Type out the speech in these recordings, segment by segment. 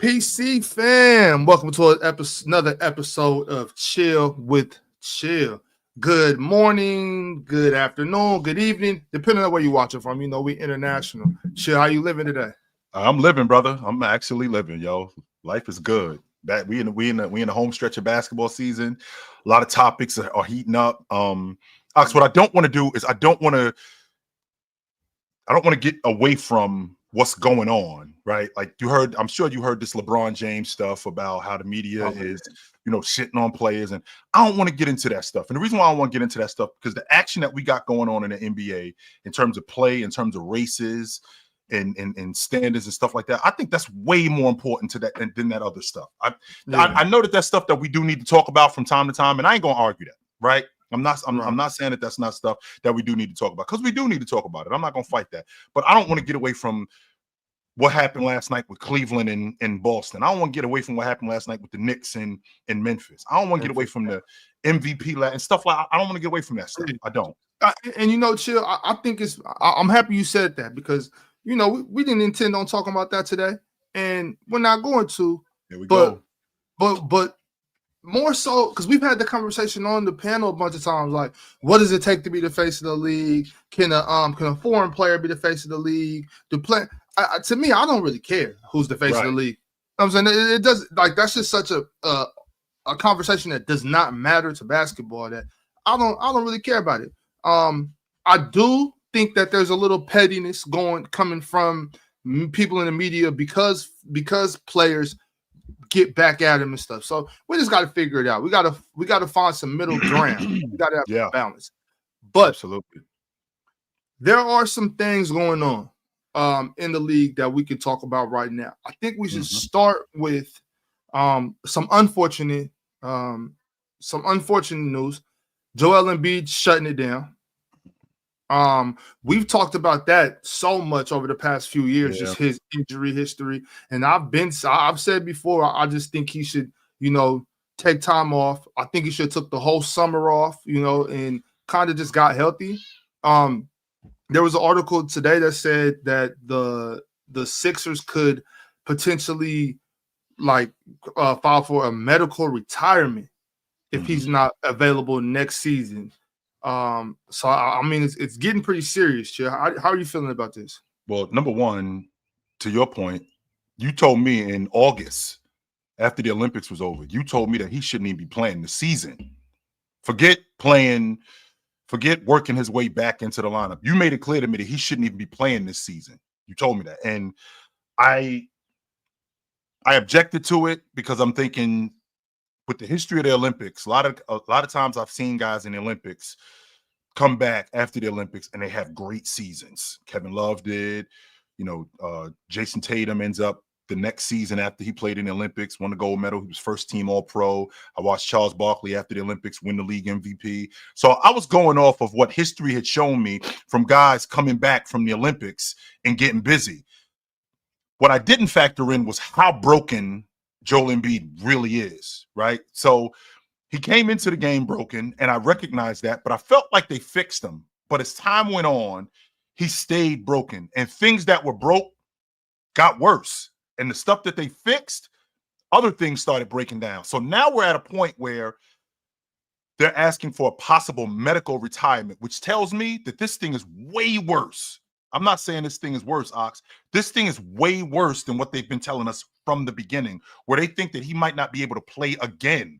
PC fam, welcome to another episode of Chill with Chill. Good morning, good afternoon, good evening, depending on where you're watching from. You know, we international. Chill, how you living today? I'm living, brother. I'm actually living, yo. Life is good. That we in the home stretch of basketball season. A lot of topics are heating up. Alex, what I don't want to do is I don't want to get away from what's going on, right? Like I'm sure you heard this LeBron James stuff about how the media is, shitting on players, and I don't want to get into that stuff. And the reason why I don't want to get into that stuff because the action that we got going on in the NBA in terms of play, in terms of races, and standards and stuff like that, I think that's way more important to that than that other stuff. I know that's stuff that we do need to talk about from time to time, and I ain't gonna argue that, right? I'm not saying that that's not stuff that we do need to talk about because we do need to talk about it. I'm not gonna fight that, but I don't want to get away from what happened last night with Cleveland and Boston. I don't want to get away from what happened last night with the Knicks in Memphis. I don't want to get away from the MVP and stuff like. I don't want to get away from that stuff. I don't. Chill. I think I'm happy you said that because we didn't intend on talking about that today, and we're not going to. There we go. But more so because we've had the conversation on the panel a bunch of times. Like, what does it take to be the face of the league? Can a foreign player be the face of the league? To me, I don't really care who's the face of the league. I'm saying it does. Like, that's just such a conversation that does not matter to basketball. That I don't really care about it. I do think that there's a little pettiness coming from people in the media because players get back at him and stuff. So we just got to figure it out. We got to find some middle ground. We got to have a balance. But absolutely, there are some things going on in the league that we can talk about right now. I think we should start with some unfortunate news. Joel Embiid shutting it down. We've talked about that so much over the past few years, just his injury history. And I've said before, I just think he should, take time off. I think he should have took the whole summer off, and kind of just got healthy. There was an article today that said that the Sixers could potentially file for a medical retirement if he's not available next season. So I mean, it's getting pretty serious. How are you feeling about this? Well, number one, to your point, you told me in August after the Olympics was over, you told me that he shouldn't even be playing the season. Forget working his way back into the lineup. You made it clear to me that he shouldn't even be playing this season. You told me that, and I objected to it because I'm thinking, with the history of the Olympics, a lot of times I've seen guys in the Olympics come back after the Olympics and they have great seasons. Kevin Love did, Jason Tatum ends up the next season after he played in the Olympics, won the gold medal. He was first team All-Pro. I watched Charles Barkley after the Olympics win the league MVP. So I was going off of what history had shown me from guys coming back from the Olympics and getting busy. What I didn't factor in was how broken Joel Embiid really is, right? So he came into the game broken, and I recognized that, but I felt like they fixed him. But as time went on, he stayed broken, and things that were broke got worse. And the stuff that they fixed, other things started breaking down. So now we're at a point where they're asking for a possible medical retirement, which tells me that this thing is way worse. I'm not saying this thing is worse, Ox. This thing is way worse than what they've been telling us from the beginning, where they think that he might not be able to play again,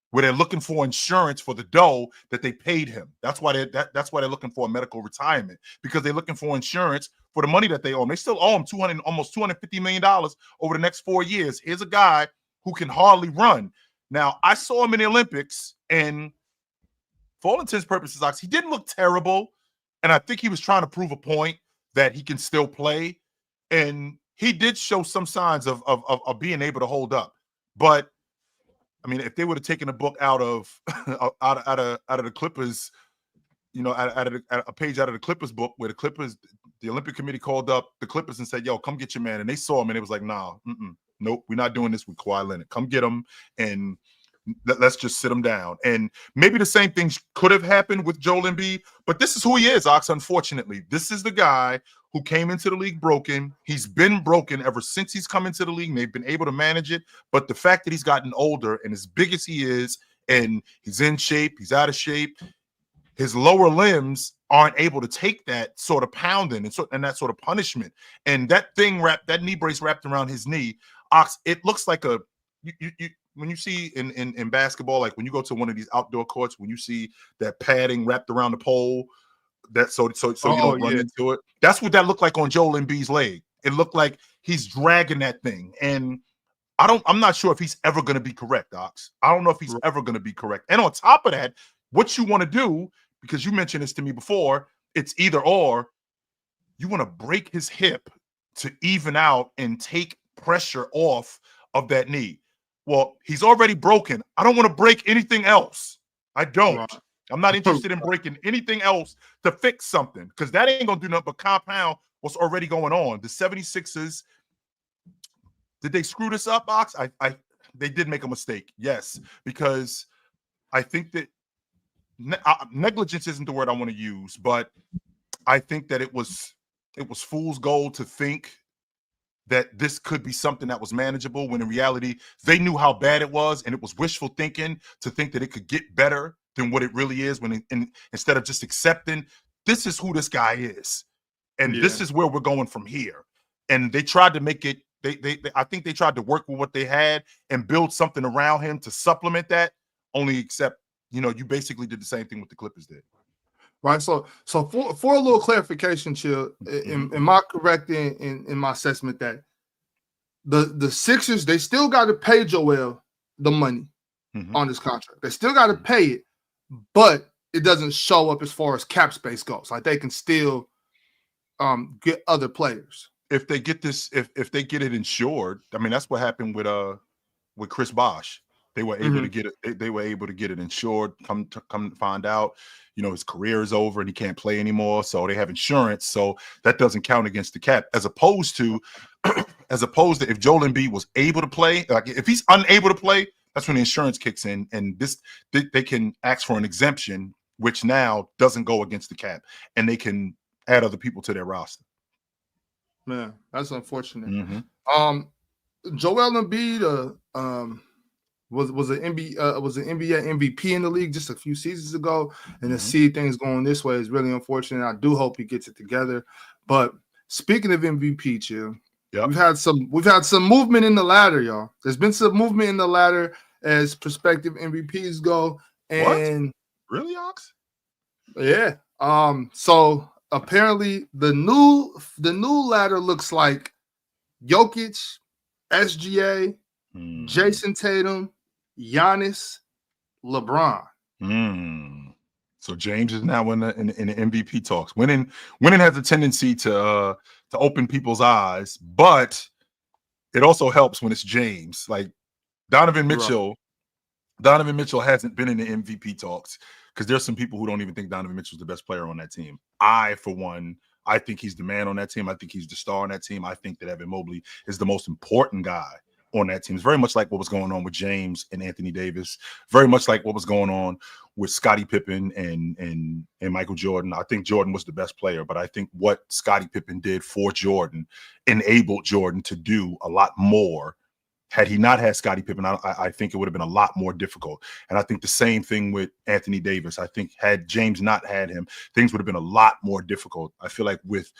where they're looking for insurance for the dough that they paid him. That's why they're looking for a medical retirement, because they're looking for insurance for the money that they owe him. They still owe him almost $250 million over the next 4 years. Here's a guy who can hardly run. Now, I saw him in the Olympics, and for all intents and purposes, Ox, he didn't look terrible, and I think he was trying to prove a point that he can still play, and he did show some signs of being able to hold up. But I mean, if they would have taken a book out of the Clippers, out of a page out of the Clippers book, where the Olympic Committee called up the Clippers and said, "Yo, come get your man," and they saw him, and it was like, "Nah, nope, we're not doing this with Kawhi Leonard. Come get him, and let's just sit him down." And maybe the same things could have happened with Joel Embiid, but this is who he is, Ox. Unfortunately, this is the guy who came into the league broken. He's been broken ever since he's come into the league. And they've been able to manage it. But the fact that he's gotten older and as big as he is, and he's in shape, he's out of shape, his lower limbs aren't able to take that sort of pounding and that sort of punishment. And that knee brace wrapped around his knee, Ox, it looks like when you see in basketball, like when you go to one of these outdoor courts, when you see that padding wrapped around the pole, that so you don't run into it. That's what that looked like on Joel Embiid's leg. It looked like he's dragging that thing. And I'm not sure if he's ever going to be correct, Ox. I don't know if he's ever going to be correct. And on top of that, what you want to do, because you mentioned this to me before, it's either or. You want to break his hip to even out and take pressure off of that knee. Well, he's already broken. I don't want to break anything else. I don't. Right. I'm not interested in breaking anything else to fix something, because that ain't going to do nothing but compound what's already going on. The 76ers, did they screw this up, Ox? They did make a mistake, yes, because I think that negligence isn't the word I want to use, but I think that it was fool's gold to think that this could be something that was manageable, when in reality they knew how bad it was, and it was wishful thinking to think that it could get better than what it really is, instead of just accepting this is who this guy is, and this is where we're going from here. And they tried to make it. I think they tried to work with what they had and build something around him to supplement that. Only except, you basically did the same thing what the Clippers did. Right. So for a little clarification, Chill, am I correct in my assessment that the Sixers, they still got to pay Joel the money on this contract. They still got to pay it, but it doesn't show up as far as cap space goes. Like, they can still get other players. If they get this, if they get it insured, I mean, that's what happened with Chris Bosh. They were able to get it. They were able to get it insured. Come to find out, his career is over and he can't play anymore. So they have insurance. So that doesn't count against the cap. As opposed to if Joel Embiid was able to play, like if he's unable to play, that's when the insurance kicks in, and they can ask for an exemption, which now doesn't go against the cap, and they can add other people to their roster. Man, that's unfortunate. Joel Embiid was an NBA MVP in the league just a few seasons ago, and to see things going this way is really unfortunate. I do hope he gets it together. But speaking of MVP, Chill, we've had some movement in the ladder, y'all. There's been some movement in the ladder as prospective MVPs go. And what? Really, Ox? Yeah. So apparently the new ladder looks like Jokic, SGA, Jason Tatum, Giannis, LeBron. So James is now in the MVP talks. Winning has a tendency to open people's eyes, but it also helps when it's James. Like Donovan Mitchell. Donovan Mitchell hasn't been in the MVP talks because there's some people who don't even think Donovan Mitchell's the best player on that team. I, for one, I think he's the man on that team. I think he's the star on that team. I think that Evan Mobley is the most important guy on that team. It's very much like what was going on with James and Anthony Davis, very much like what was going on with Scottie Pippen and Michael Jordan. I think Jordan was the best player, but I think what Scottie Pippen did for Jordan enabled Jordan to do a lot more. Had he not had Scottie Pippen, I think it would have been a lot more difficult. And I think the same thing with Anthony Davis. I think had James not had him, things would have been a lot more difficult. I feel like with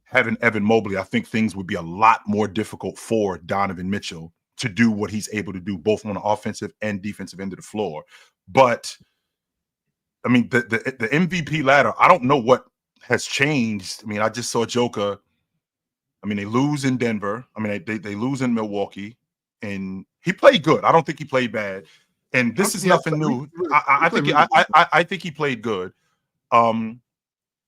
having Evan Mobley, I think things would be a lot more difficult for Donovan Mitchell to do what he's able to do, both on the offensive and defensive end of the floor. But, I mean, the MVP ladder, I don't know what has changed. I mean, I just saw Joker. I mean, they lose in Denver. I mean, they lose in Milwaukee. And he played good. I don't think he played bad. And this is nothing new. I think he played good. And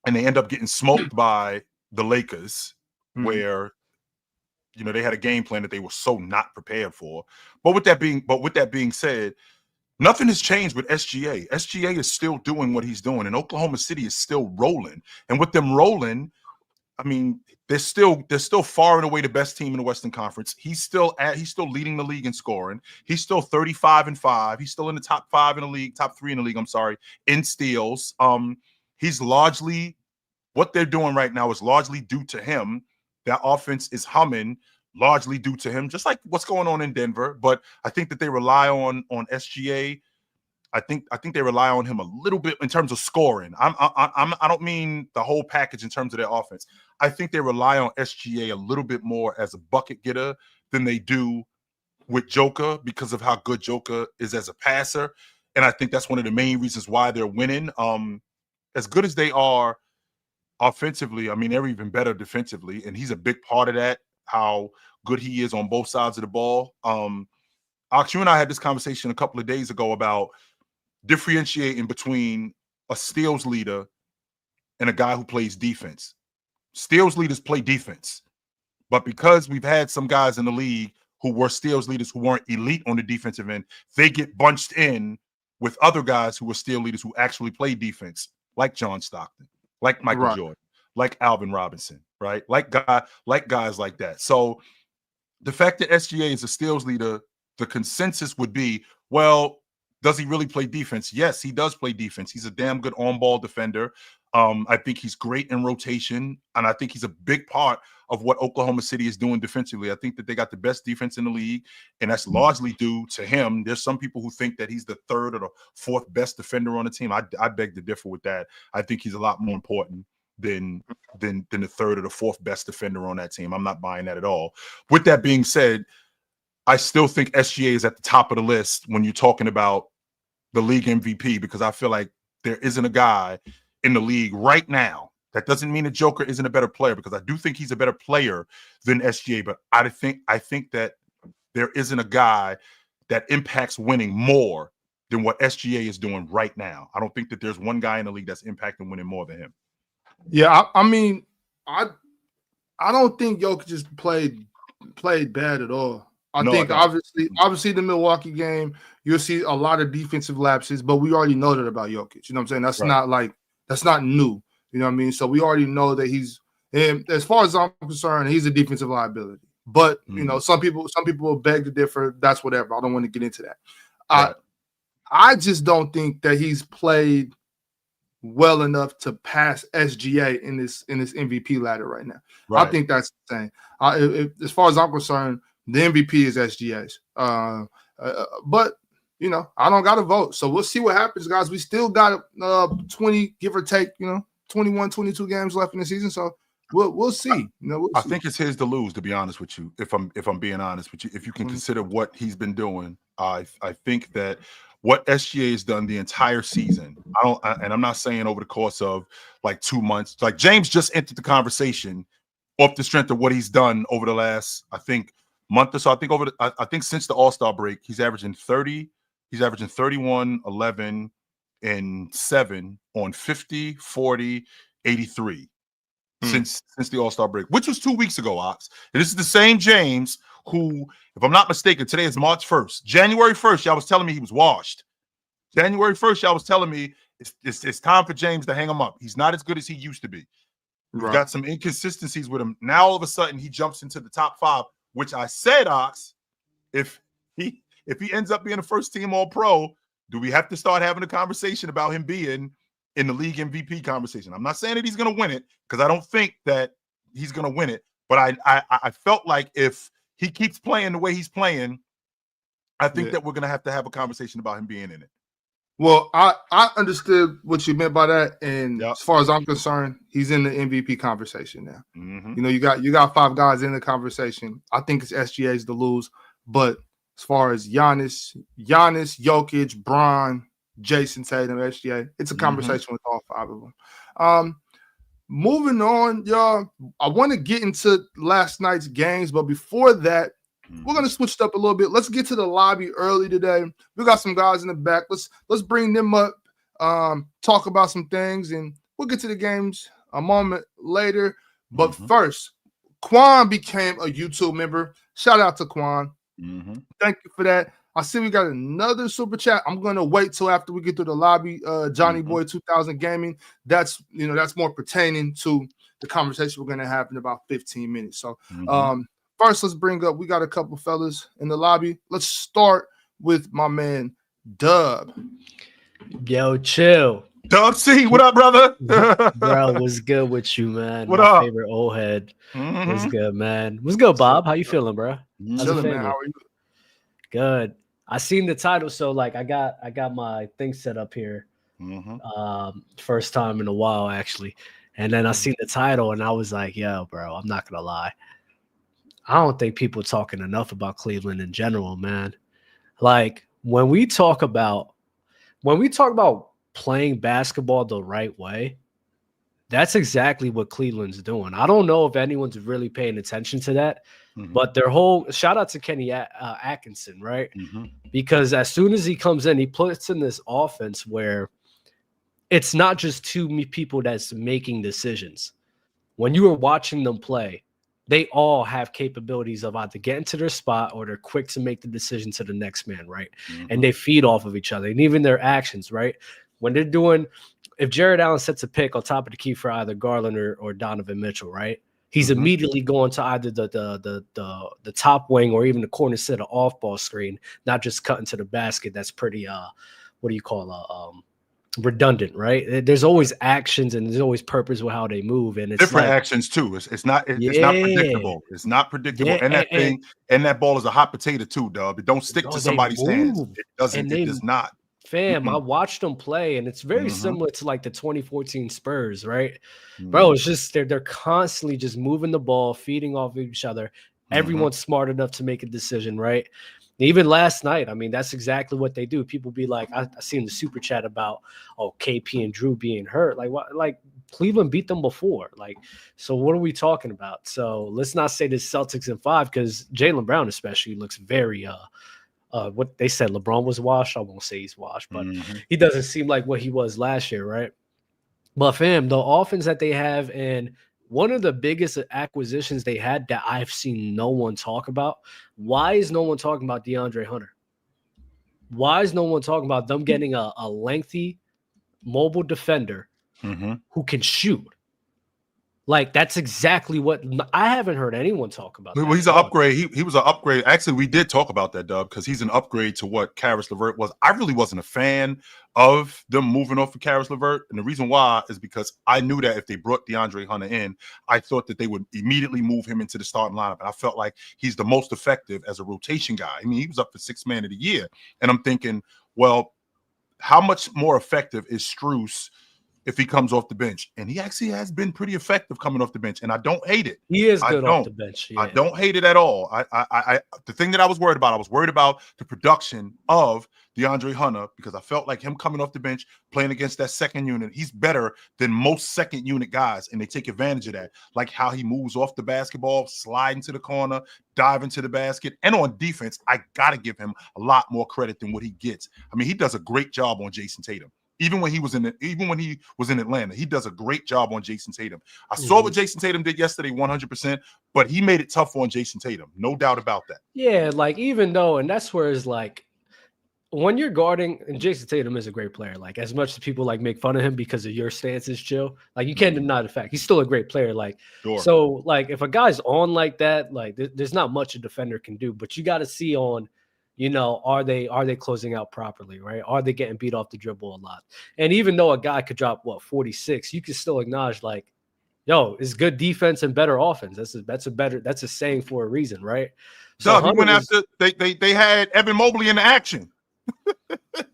they end up getting smoked by the Lakers, where they had a game plan that they were so not prepared for. But with that being said, nothing has changed with SGA. SGA is still doing what he's doing, and Oklahoma City is still rolling. And with them rolling, I mean, they're still far and away the best team in the Western Conference. He's still leading the league in scoring. He's still 35-5. He's still in the top 5 in the league, top 3 in the league. I'm sorry, in steals. He's largely what they're doing right now is largely due to him. That offense is humming, largely due to him, just like what's going on in Denver. But I think that they rely on SGA. I think they rely on him a little bit in terms of scoring. I don't mean the whole package in terms of their offense. I think they rely on SGA a little bit more as a bucket getter than they do with Joker because of how good Joker is as a passer. And I think that's one of the main reasons why they're winning. As good as they are offensively, I mean, they're even better defensively. And he's a big part of that, how good he is on both sides of the ball. Ox, you and I had this conversation a couple of days ago about differentiating between a steals leader and a guy who plays defense. Steals leaders play defense. But because we've had some guys in the league who were steals leaders who weren't elite on the defensive end, they get bunched in with other guys who were steal leaders who actually play defense, like John Stockton, like Michael Jordan, like Alvin Robinson, right? Like guys like that. So the fact that SGA is a steals leader, the consensus would be, well, does he really play defense? Yes, he does play defense. He's a damn good on-ball defender. I think he's great in rotation, and I think he's a big part of what Oklahoma City is doing defensively. I think that they got the best defense in the league, and that's largely due to him. There's some people who think that he's the third or the fourth best defender on the team. I beg to differ with that. I think he's a lot more important than the third or the fourth best defender on that team. I'm not buying that at all. With that being said, I still think SGA is at the top of the list when you're talking about the league MVP, because I feel like there isn't a guy in the league right now. That doesn't mean that Joker isn't a better player, because I do think he's a better player than SGA, but I think that there isn't a guy that impacts winning more than what SGA is doing right now. I don't think that there's one guy in the league that's impacting winning more than him. Yeah, I mean, I don't think Jokic just played bad at all. I think obviously the Milwaukee game, you'll see a lot of defensive lapses, but we already know that about Jokic. You know what I'm saying? That's not new. You know what I mean? So we already know that and as far as I'm concerned, he's a defensive liability. But you know, some people will beg to differ. That's whatever. I don't want to get into that. Right. I just don't think that he's played well enough to pass SGA in this MVP ladder right now. Right. I think that's the thing. As far as I'm concerned, the MVP is SGA's. But you know, I don't got to vote. So we'll see what happens, guys. We still got 20, give or take, 21, 22 games left in the season. So we'll see. I think it's his to lose, to be honest with you. If I'm being honest with you, if you can consider what he's been doing, I think that what SGA has done the entire season, and I'm not saying over the course of like 2 months. Like James just entered the conversation off the strength of what he's done over the last, I think, month or so. I think since the All-Star break, he's averaging 30. He's averaging 31, 11, and 7 on 50, 40, 83 since the All-Star break, which was 2 weeks ago, Ox. And this is the same James who, if I'm not mistaken, today is March 1st. January 1st, y'all was telling me he was washed. January 1st, y'all was telling me it's time for James to hang him up. He's not as good as he used to be. We've got some inconsistencies with him. Now, all of a sudden, he jumps into the top 5, which I said, Ox, if he ends up being a first-team All-Pro, do we have to start having a conversation about him being in the league MVP conversation? I'm not saying that he's going to win it, because I don't think that he's going to win it. But I felt like if he keeps playing the way he's playing, I think that we're going to have a conversation about him being in it. Well, I understood what you meant by that, and as far as I'm concerned, he's in the MVP conversation now. Mm-hmm. You got 5 guys in the conversation. I think it's SGA's to lose, but as far as Giannis, Jokic, Bron, Jason Tatum, SGA, it's a conversation with all 5 of them. Moving on, y'all. I want to get into last night's games, but before that, we're gonna switch it up a little bit. Let's get to the lobby early today. We got some guys in the back. Let's bring them up, talk about some things, and we'll get to the games a moment later. But first, Quan became a YouTube member. Shout out to Quan. Thank you for that. I see we got another super chat. I'm gonna wait till after we get through the lobby. Johnny Boy 2000 Gaming. That's more pertaining to the conversation we're gonna have in about 15 minutes. So first, let's bring up. We got a couple fellas in the lobby. Let's start with my man Dub. Yo, chill. Dub C, what up, brother? Bro, what's good with you, man? What My up? favorite old head. What's Mhm. good, man? What's good, Bob? How you feeling, bro? How's the Chilling, man. family? How are you? Good. I seen the title, so like I got my thing set up here. Mhm. First time in a while, actually. And then I Mhm. seen the title and I was like, yo, bro, I'm not gonna lie. I don't think people talking enough about Cleveland in general, man. Like when we talk about playing basketball the right way, that's exactly what Cleveland's doing. I don't know if anyone's really paying attention to that, Mhm. but their whole shout out to Kenny Atkinson, right? Mhm. Because as soon as he comes in, he puts in this offense where it's not just people that's making decisions. When you are watching them play, they all have capabilities of either getting to their spot or they're quick to make the decision to the next man, right? Mhm. And they feed off of each other and even their actions, right? When they're doing, if Jared Allen sets a pick on top of the key for either Garland or Donovan Mitchell, right? He's Mhm. immediately going to either the top wing or even the corner set of off ball screen, not just cutting to the basket. That's pretty what do you call redundant, right? There's always actions and there's always purpose with how they move, and it's Different like, actions too. It's not yeah, predictable. It's not predictable. yeah, And that ball is a hot potato too, Dub. It don't stick to oh, they somebody's hands. move It doesn't. and It they does not. fam. I Mm-mm. watched them play, and it's very Mhm. similar to like the 2014 Spurs, right? Bro, Mhm. it's just they're constantly just moving the ball, feeding off of each other. Mhm. Everyone's smart enough to make a decision, right? Even last night, I mean, that's exactly what they do. People be like, I seen the super chat about, oh, KP and Drew being hurt. Like what? Like Cleveland beat them before. Like, so what are we talking about? So let's not say the Celtics in 5 because Jaylen Brown especially looks very what they said LeBron was washed. I won't say he's washed, but Mhm. he doesn't seem like what he was last year, right? But fam, the offense that they have, and one of the biggest acquisitions they had that I've seen no one talk about. Why is no one talking about DeAndre Hunter? Why is no one talking about them getting a lengthy mobile defender Mhm. who can shoot? Like that's exactly what I haven't heard anyone talk about Well, that he's at an all. upgrade. He was an upgrade. Actually, we did talk about that, Dub, because he's an upgrade to what Karis LeVert was. I really wasn't a fan of them moving off of Karis LeVert, and the reason why is because I knew that if they brought DeAndre Hunter in, I thought that they would immediately move him into the starting lineup, and I felt like he's the most effective as a rotation guy. I mean, he was up for Sixth Man of the Year, and I'm thinking, well, how much more effective is Strus if he comes off the bench? And he actually has been pretty effective coming off the bench, and I don't hate it. He is I good off don't. the bench. I Yeah. don't hate it at all. The thing that I was worried about the production of DeAndre Hunter because I felt like him coming off the bench, playing against that second unit, he's better than most second unit guys, and they take advantage of that. Like how he moves off the basketball, sliding to the corner, diving to the basket, and on defense, I gotta give him a lot more credit than what he gets. I mean, he does a great job on Jason Tatum. Even when he was in Atlanta, he does a great job on Jason Tatum. I saw what Jason Tatum did yesterday, 100%, but he made it tough on Jason Tatum, no doubt about that. Yeah, like even though, and that's where it's like when you're guarding, and Jason Tatum is a great player. Like as much as people like make fun of him because of your stance is chill, like you can't deny the fact he's still a great player. Like Sure. so, like if a guy's on like that, like there's not much a defender can do. But you got to see on, are they closing out properly, right? Are they getting beat off the dribble a lot? And even though a guy could drop 46, you can still acknowledge like, yo, it's good defense and better offense. That's a saying for a reason, right? So Dub, he Hunter went was, after they had Evan Mobley in the action.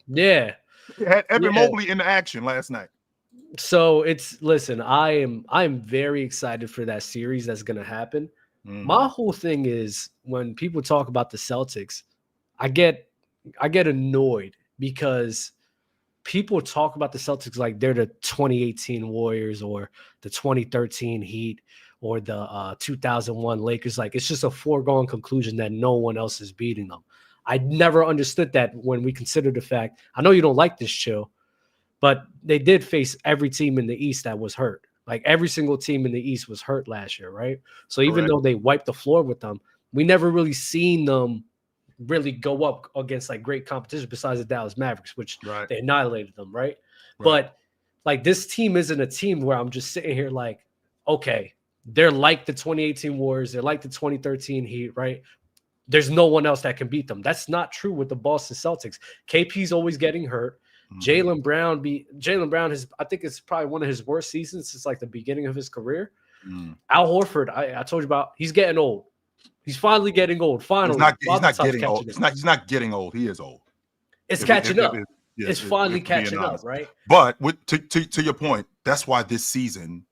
yeah. They had Evan Yeah. Mobley in the action last night. So listen, I'm very excited for that series that's gonna happen. My whole thing is when people talk about the Celtics, I get annoyed because people talk about the Celtics like they're the 2018 Warriors or the 2013 Heat or the 2001 Lakers. Like it's just a foregone conclusion that no one else is beating them. I never understood that when we consider the fact. I know you don't like this, Chill, but they did face every team in the East that was hurt. Like every single team in the East was hurt last year, right? So even Correct. though they wiped the floor with them, we never really seen them really go up against like great competition besides the Dallas Mavericks, which Right. they annihilated them, right? But like this team isn't a team where I'm just sitting here like, okay, they're like the 2018 Warriors, they're like the 2013 Heat, right? There's no one else that can beat them. That's not true with the Boston Celtics. KP's always getting hurt. Jaylen Brown has, I think it's probably one of his worst seasons since like the beginning of his career. Al Horford, I told you about, he's getting old. He's finally getting old. Finally, he's not getting old. He's not getting old. He is old. It's catching up. It's finally catching up, right? But to your point, that's why this season,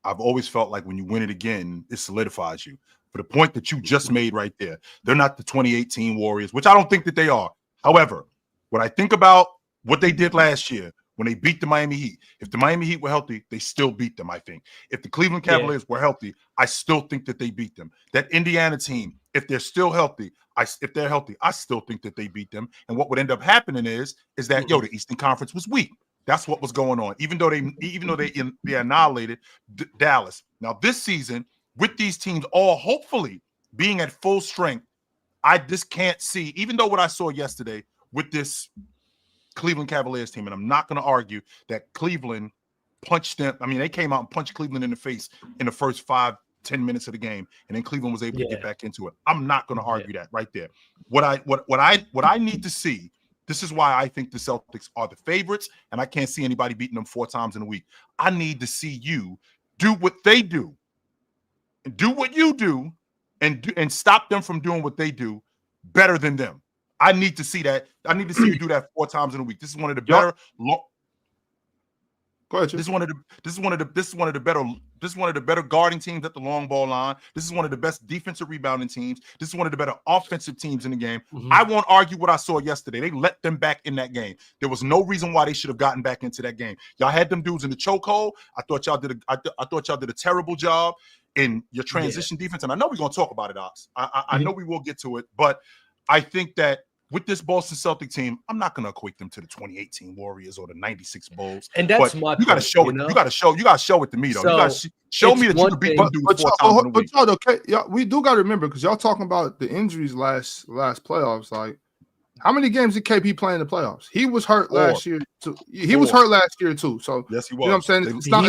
I've always felt like when you win it again, it solidifies you. For the point that you just made right there, they're not the 2018 Warriors, which I don't think that they are. However, when I think about what they did last year when they beat the Miami Heat, if the Miami Heat were healthy, they still beat them, I think. If the Cleveland Cavaliers were healthy, I still think that they beat them. That Indiana team, if they're still healthy, I still think that they beat them. And what would end up happening is that, the Eastern Conference was weak. That's what was going on, even though they annihilated Dallas. Now, this season, with these teams all hopefully being at full strength, I just can't see, even though what I saw yesterday with this Cleveland Cavaliers team, and I'm not going to argue that Cleveland punched them. I mean, they came out and punched Cleveland in the face in the first 5-10 minutes of the game, and then Cleveland was able to get back into it. I'm not going to argue that right there. What I need to see, this is why I think the Celtics are the favorites, and I can't see anybody beating them 4 times in a week. I need to see you do what they do, and do what you do, and stop them from doing what they do better than them. I need to see that. I need to see you do that 4 times in a week. This is one of the better. Go ahead. This is one of the better guarding teams at the long ball line. This is one of the best defensive rebounding teams. This is one of the better offensive teams in the game. I won't argue what I saw yesterday. They let them back in that game. There was no reason why they should have gotten back into that game. Y'all had them dudes in the chokehold. I thought y'all did a terrible job in your transition defense. And I know we're gonna talk about it, Ox. I know we will get to it, but I think that with this Boston Celtic team, I'm not going to equate them to the 2018 Warriors or the 96 Bulls. And that's but my you got to show it. You got to show it to me, though. So, you got to show me that you can beat them dudes 4 times in a week. Okay, we do got to remember, because y'all talking about the injuries last playoffs. Like, how many games did KP play in the plaplayoffs? He was hurt last year too. He was hurt last year too. So yes, he was. You know what I'm saying? It's not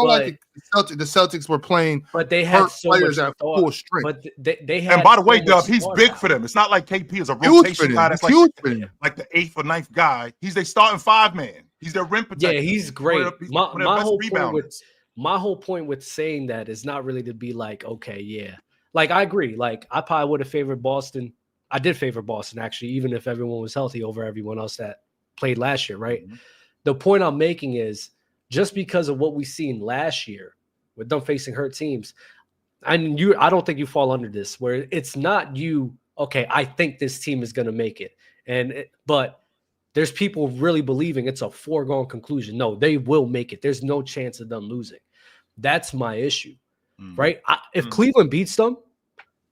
like the Celtics were playing, but they had so players much at full strength. But they had. And by the way, Dub, he's big for them. It's not like KP is a rotation guy that's like the 8th or 9th guy. He's their starting 5-man. He's their rim protector. Yeah, he's great. My whole point with saying that is not really to be like, okay, yeah, like I agree. Like I probably would have favored Boston. I did favor Boston, actually, even if everyone was healthy over everyone else that played last year, right? The point I'm making is just because of what we seen last year with them facing hurt teams, I don't think you fall under this, where it's not you, okay, I think this team is going to make it. But there's people really believing it's a foregone conclusion. No, they will make it. There's no chance of them losing. That's my issue, right? If Cleveland beats them,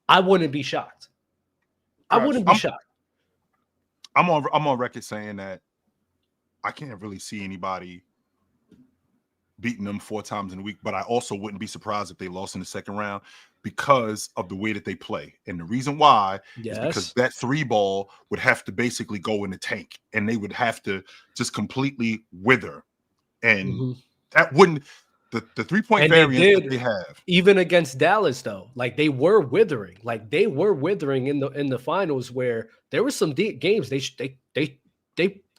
I wouldn't be shocked. I wouldn't be shocked. I'm on record saying that I can't really see anybody beating them 4 times in a week, but I also wouldn't be surprised if they lost in the second round because of the way that they play. And the reason why is because that 3 ball would have to basically go in the tank, and they would have to just completely wither. And that wouldn't the 3-point variance that they have. Even against Dallas, though, like they were withering. Like they were withering in the finals, where there were some games they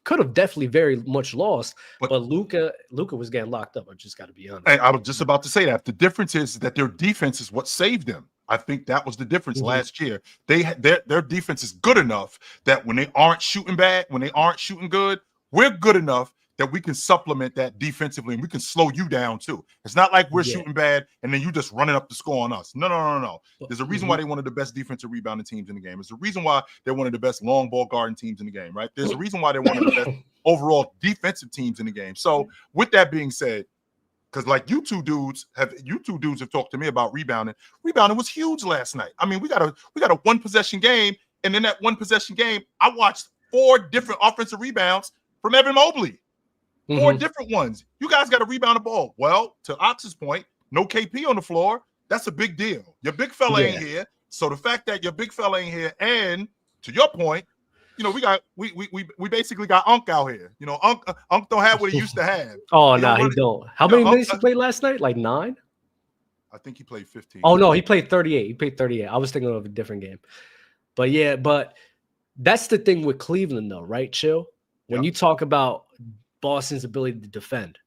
could have definitely very much lost, but Luka was getting locked up. I just got to be honest. And I was just about to say that. The difference is that their defense is what saved them. I think that was the difference last year. Their defense is good enough that when they aren't shooting bad, when they aren't shooting good, we're good enough that we can supplement that defensively, and we can slow you down too. It's not like we're shooting bad and then you just running up the score on us. No. There's a reason why they're one of the best defensive rebounding teams in the game. There's a reason why they're one of the best long ball guarding teams in the game, right? There's a reason why they're one of the best overall defensive teams in the game. So with that being said, because like you two dudes have talked to me about rebounding. Rebounding was huge last night. I mean, we got a 1-possession game, and in that 1-possession game, I watched 4 different offensive rebounds from Evan Mobley. 4 different ones. You guys got to rebound the ball. Well, to Ox's point, no KP on the floor. That's a big deal. Your big fella ain't here. So the fact that your big fella ain't here, and to your point, you know, we basically got Unk out here. You know, Unk don't have what he used to have. Oh, no, he don't. How many minutes he played last night? Like 9? I think he played 15. Oh, no, he played 38. He played 38. I was thinking of a different game. But yeah, but that's the thing with Cleveland, though, right, Chill? when you talk about Boston's ability to defend,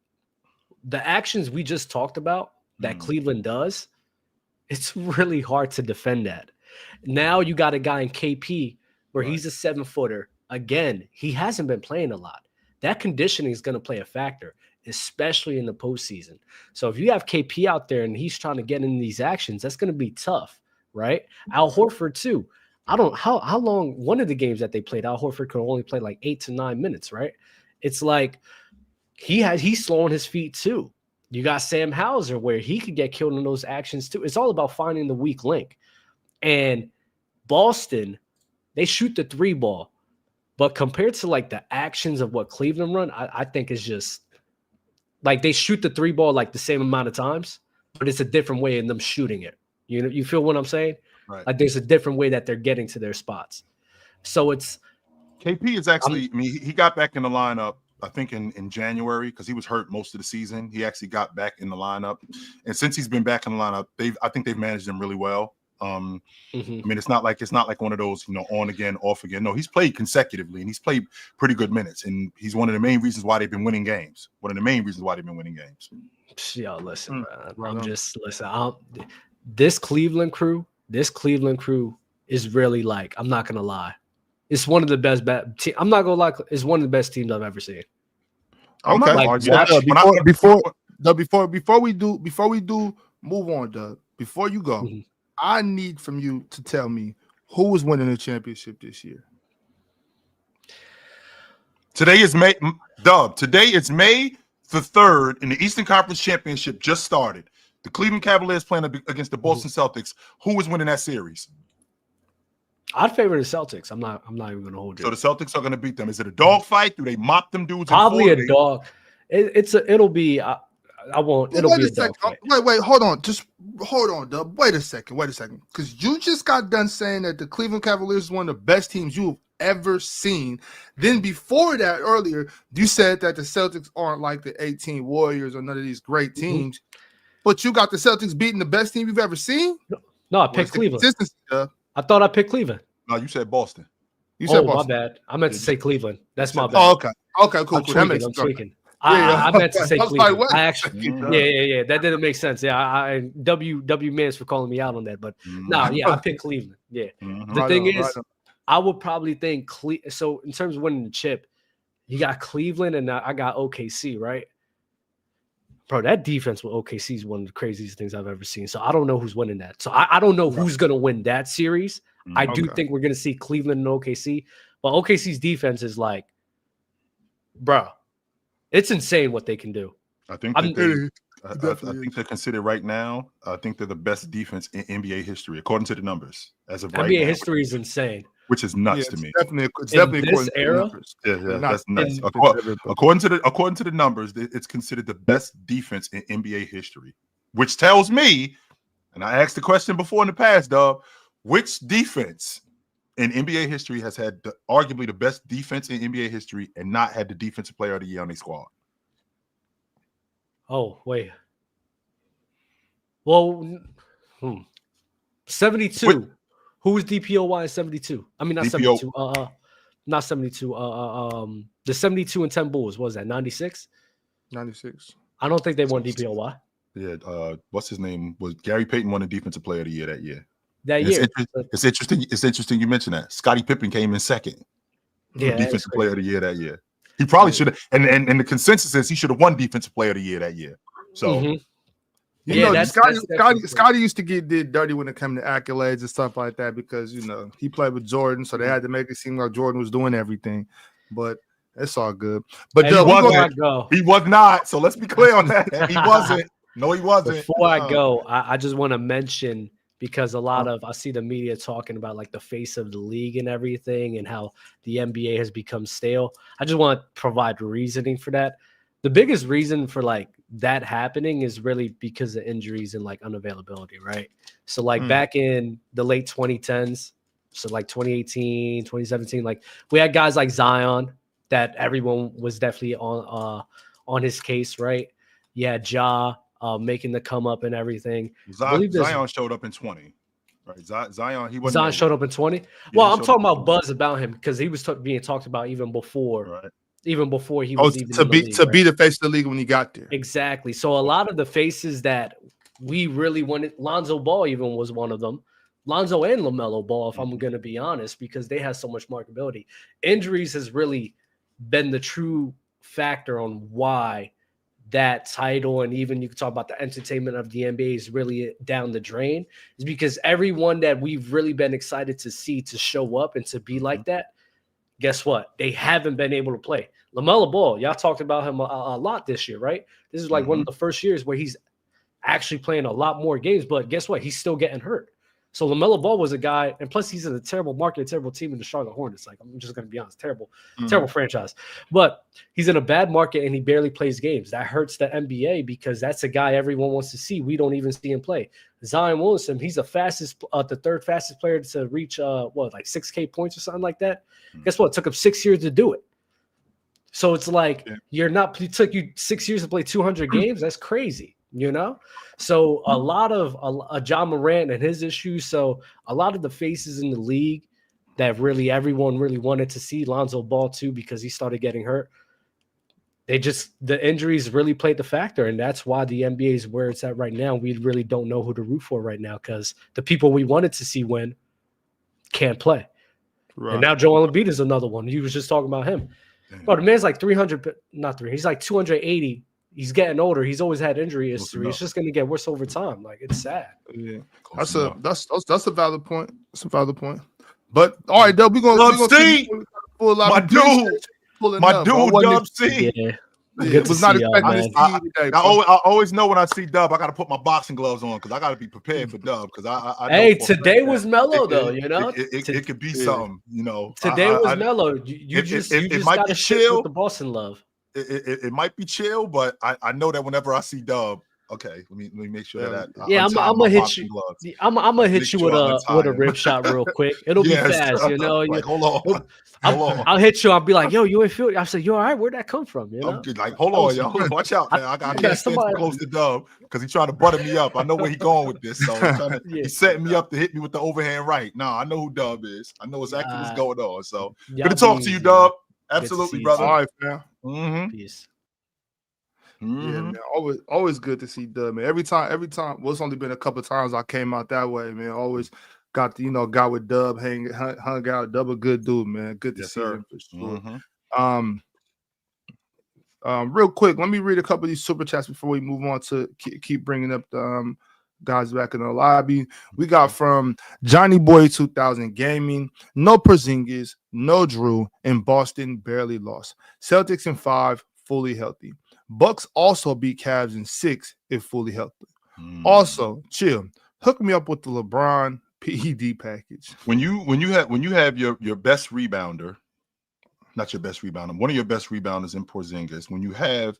the actions we just talked about that Cleveland does, it's really hard to defend that. Now you got a guy in KP where he's a 7-footer. Again, he hasn't been playing a lot. That conditioning is going to play a factor, especially in the postseason. So if you have KP out there and he's trying to get in these actions, that's going to be tough, right? Al Horford too. I don't how long one of the games that they played, Al Horford could only play like 8 to 9 minutes, right? It's like he's slowing his feet too. You got Sam Hauser where he could get killed in those actions too. It's all about finding the weak link. And Boston, they shoot the 3 ball. But compared to like the actions of what Cleveland run, I think it's just like they shoot the 3 ball like the same amount of times, but it's a different way in them shooting it. You know, you feel what I'm saying? Right. Like there's a different way that they're getting to their spots. So it's KP is actually, I mean, he got back in the lineup, I think in January, because he was hurt most of the season. He actually got back in the lineup. And since he's been back in the lineup, I think they've managed him really well. I mean, it's not like one of those, you know, on again, off again. No, he's played consecutively and he's played pretty good minutes. And he's one of the main reasons why they've been winning games. Yo, listen, man. This Cleveland crew is really like, I'm not gonna lie. It's one of the best I'm not gonna lie, it's one of the best teams I've ever seen. Okay. Like, Before we do move on, Doug. Before you go, I need from you to tell me who is winning the championship this year. Today is May the 3rd, and the Eastern Conference Championship just started. The Cleveland Cavaliers playing against the Boston Celtics. Who is winning that series? I'd favor the Celtics. I'm not even going to hold you. So the Celtics are going to beat them. Is it a dog fight? Do they mop them dudes? Probably a dog. It'll be a dog fight. Wait, hold on. Just hold on, Dub. Wait a second. Because you just got done saying that the Cleveland Cavaliers is one of the best teams you've ever seen. Then before that, earlier, you said that the Celtics aren't like the 18 Warriors or none of these great teams. But you got the Celtics beating the best team you've ever seen? No, I picked Cleveland. I thought I picked Cleveland. No, you said Boston. You said Boston. My bad. I meant to say Cleveland. That's my bad. Oh, okay, cool. I'm tweaking. I meant to say Cleveland. Like, I actually, yeah. That didn't make sense. Yeah, I W Mans for calling me out on that, but I picked Cleveland. Yeah. The thing is, I would probably think so in terms of winning the chip, you got Cleveland and I got OKC, right? Bro, that defense with OKC is one of the craziest things I've ever seen. So I don't know who's winning that. So I don't know who's going to win that series. I do think we're going to see Cleveland and OKC. But OKC's defense is like, bro, it's insane what they can do. I think they're considered right now. I think they're the best defense in NBA history, according to the numbers. As of right now, NBA history is insane. Which is nuts to me. It's definitely in this era. That's nuts. According to the numbers, it's considered the best defense in NBA history. Which tells me, and I asked the question before in the past, dog, which defense in NBA history has had arguably the best defense in NBA history and not had the defensive player of the year on their squad? Oh, wait. Well, 72. Who was DPOY in 72? I mean, not DPO. 72. Not 72. The 72 and 10 Bulls, what was that? 96? 96. I don't think they won DPOY. Yeah, what's his name? Was Gary Payton won the defensive player of the year that year? It's interesting you mentioned that. Scottie Pippen came in second. Yeah, defensive player of the year that year. He probably should have, and the consensus is he should have won defensive player of the year that year. So Scotty used to did dirty when it came to accolades and stuff like that because he played with Jordan, so they had to make it seem like Jordan was doing everything. But it's all good. But he was not. So let's be clear on that. He wasn't. No, he wasn't. Before I go, I just want to mention, because I see the media talking about like the face of the league and everything and how the NBA has become stale. I just want to provide reasoning for that. The biggest reason for like that happening is really because of injuries and like unavailability, right? So like back in the late 2010s, so like 2018, 2017, like we had guys like Zion that everyone was definitely on his case, right? Yeah, Ja making the come up and everything. Zion showed up in 20. Right. Zion showed up in 20. Well, I'm talking about buzz about him because he was being talked about even before even before he was even to in the be league, to right? be the face of the league when he got there. Exactly. So a lot of the faces that we really wanted, Lonzo Ball even was one of them. Lonzo and LaMelo Ball, if I'm going to be honest, because they have so much marketability. Injuries has really been the true factor on why that title, and even you can talk about the entertainment of the NBA is really down the drain, is because everyone that we've really been excited to see to show up and to be like that, guess what? They haven't been able to play. LaMelo Ball, y'all talked about him a lot this year, right? This is like one of the first years where he's actually playing a lot more games, but guess what? He's still getting hurt. So LaMelo Ball was a guy, and plus he's in a terrible market, a terrible team in the Charlotte Hornets. Like, I'm just going to be honest, terrible franchise. But he's in a bad market and he barely plays games. That hurts the NBA because that's a guy everyone wants to see. We don't even see him play. Zion Williamson, he's the third fastest player to reach like 6K points or something like that. Guess what? It took him 6 years to do it. So it's like it took you 6 years to play 200 games. That's crazy. So a lot of John Morant and his issues. So a lot of the faces in the league that everyone really wanted to see, Lonzo Ball too, because he started getting hurt. The injuries really played the factor. And that's why the NBA is where it's at right now. We really don't know who to root for right now because the people we wanted to see win can't play. Right. And now Joel Embiid is another one. He was just talking about him. Bro, the man's like 300, not 300. He's like 280. He's getting older. He's always had injury history. It's just going to get worse over time. Like, it's sad. Yeah, that's a valid point. That's a valid point. But all right, Dub, we're gonna see my dude, Dub C. Yeah. It was not expecting to see you today. I always know when I see Dub, I got to put my boxing gloves on because I got to be prepared for Dub. Because I today was mellow though. It could be something. Today was mellow. You just got to chill with the Boston love. It might be chill, but I know that whenever I see Dub, okay, let me make sure that. I'm gonna hit you. I'm gonna hit you with a rib shot real quick. It'll be fast, Like, hold on. I'll hit you. I'll be like, yo, you ain't feel. I said, you all right? Where'd that come from? I'm good. Like, hold on, y'all. Watch out, man. I can't stand too close to Dub because he's trying to butter me up. I know where he's going with this. So he's setting me up to hit me with the overhand right. No, I know who Dub is. I know exactly what's going on. So good to talk to you, Dub. Absolutely, brother. All right, man. Peace. Yeah, man. Always good to see Dub, man. Every time. Well, it's only been a couple of times I came out that way, man. Always got got with Dub, hung out. Dub a good dude, man. Good to see him for sure. Real quick, let me read a couple of these super chats before we move on to keep bringing up the guys back in the lobby. We got from Johnny Boy 2000 Gaming. No Porzingis, no Drew, and Boston barely lost. Celtics in 5, fully healthy. Bucks also beat Cavs in 6 if fully healthy. Also, chill. Hook me up with the LeBron PED package. When you have your best rebounder, not your best rebounder, one of your best rebounders in Porzingis, when you have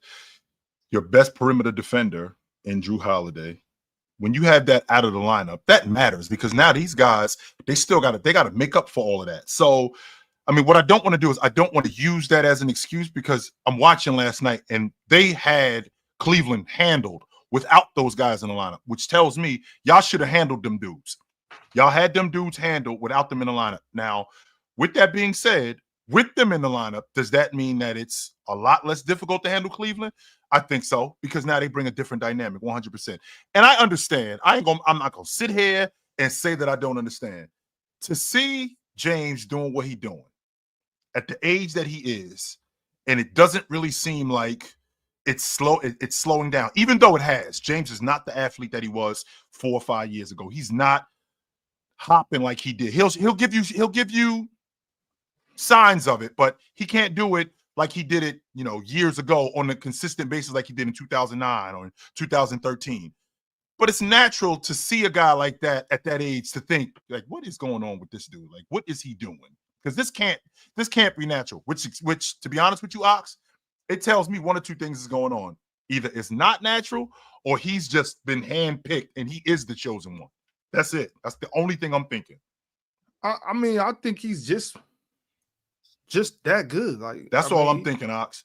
your best perimeter defender in Drew Holiday, when you have that out of the lineup, that matters because now these guys, they got to make up for all of that. So, I mean, what I don't want to do is I don't want to use that as an excuse because I'm watching last night and they had Cleveland handled without those guys in the lineup, which tells me y'all should have handled them dudes. Y'all had them dudes handled without them in the lineup. Now, with that being said, with them in the lineup, does that mean that it's a lot less difficult to handle Cleveland? I think so, because now they bring a different dynamic, 100%. And I understand. I'm not gonna sit here and say that I don't understand. To see James doing what he's doing at the age that he is, and it doesn't really seem like it's slowing down, even though it has. James is not the athlete that he was 4 or 5 years ago. He's not hopping like he did. He'll give you signs of it, but he can't do it like he did it, years ago on a consistent basis like he did in 2009 or in 2013. But it's natural to see a guy like that at that age to think, like, what is going on with this dude? Like, what is he doing? Because this can't be natural, which to be honest with you, Ox, it tells me one or two things is going on. Either it's not natural or he's just been handpicked and he is the chosen one. That's it. That's the only thing I'm thinking. I mean, I think he's just that good. Like that's all I'm thinking, Ox.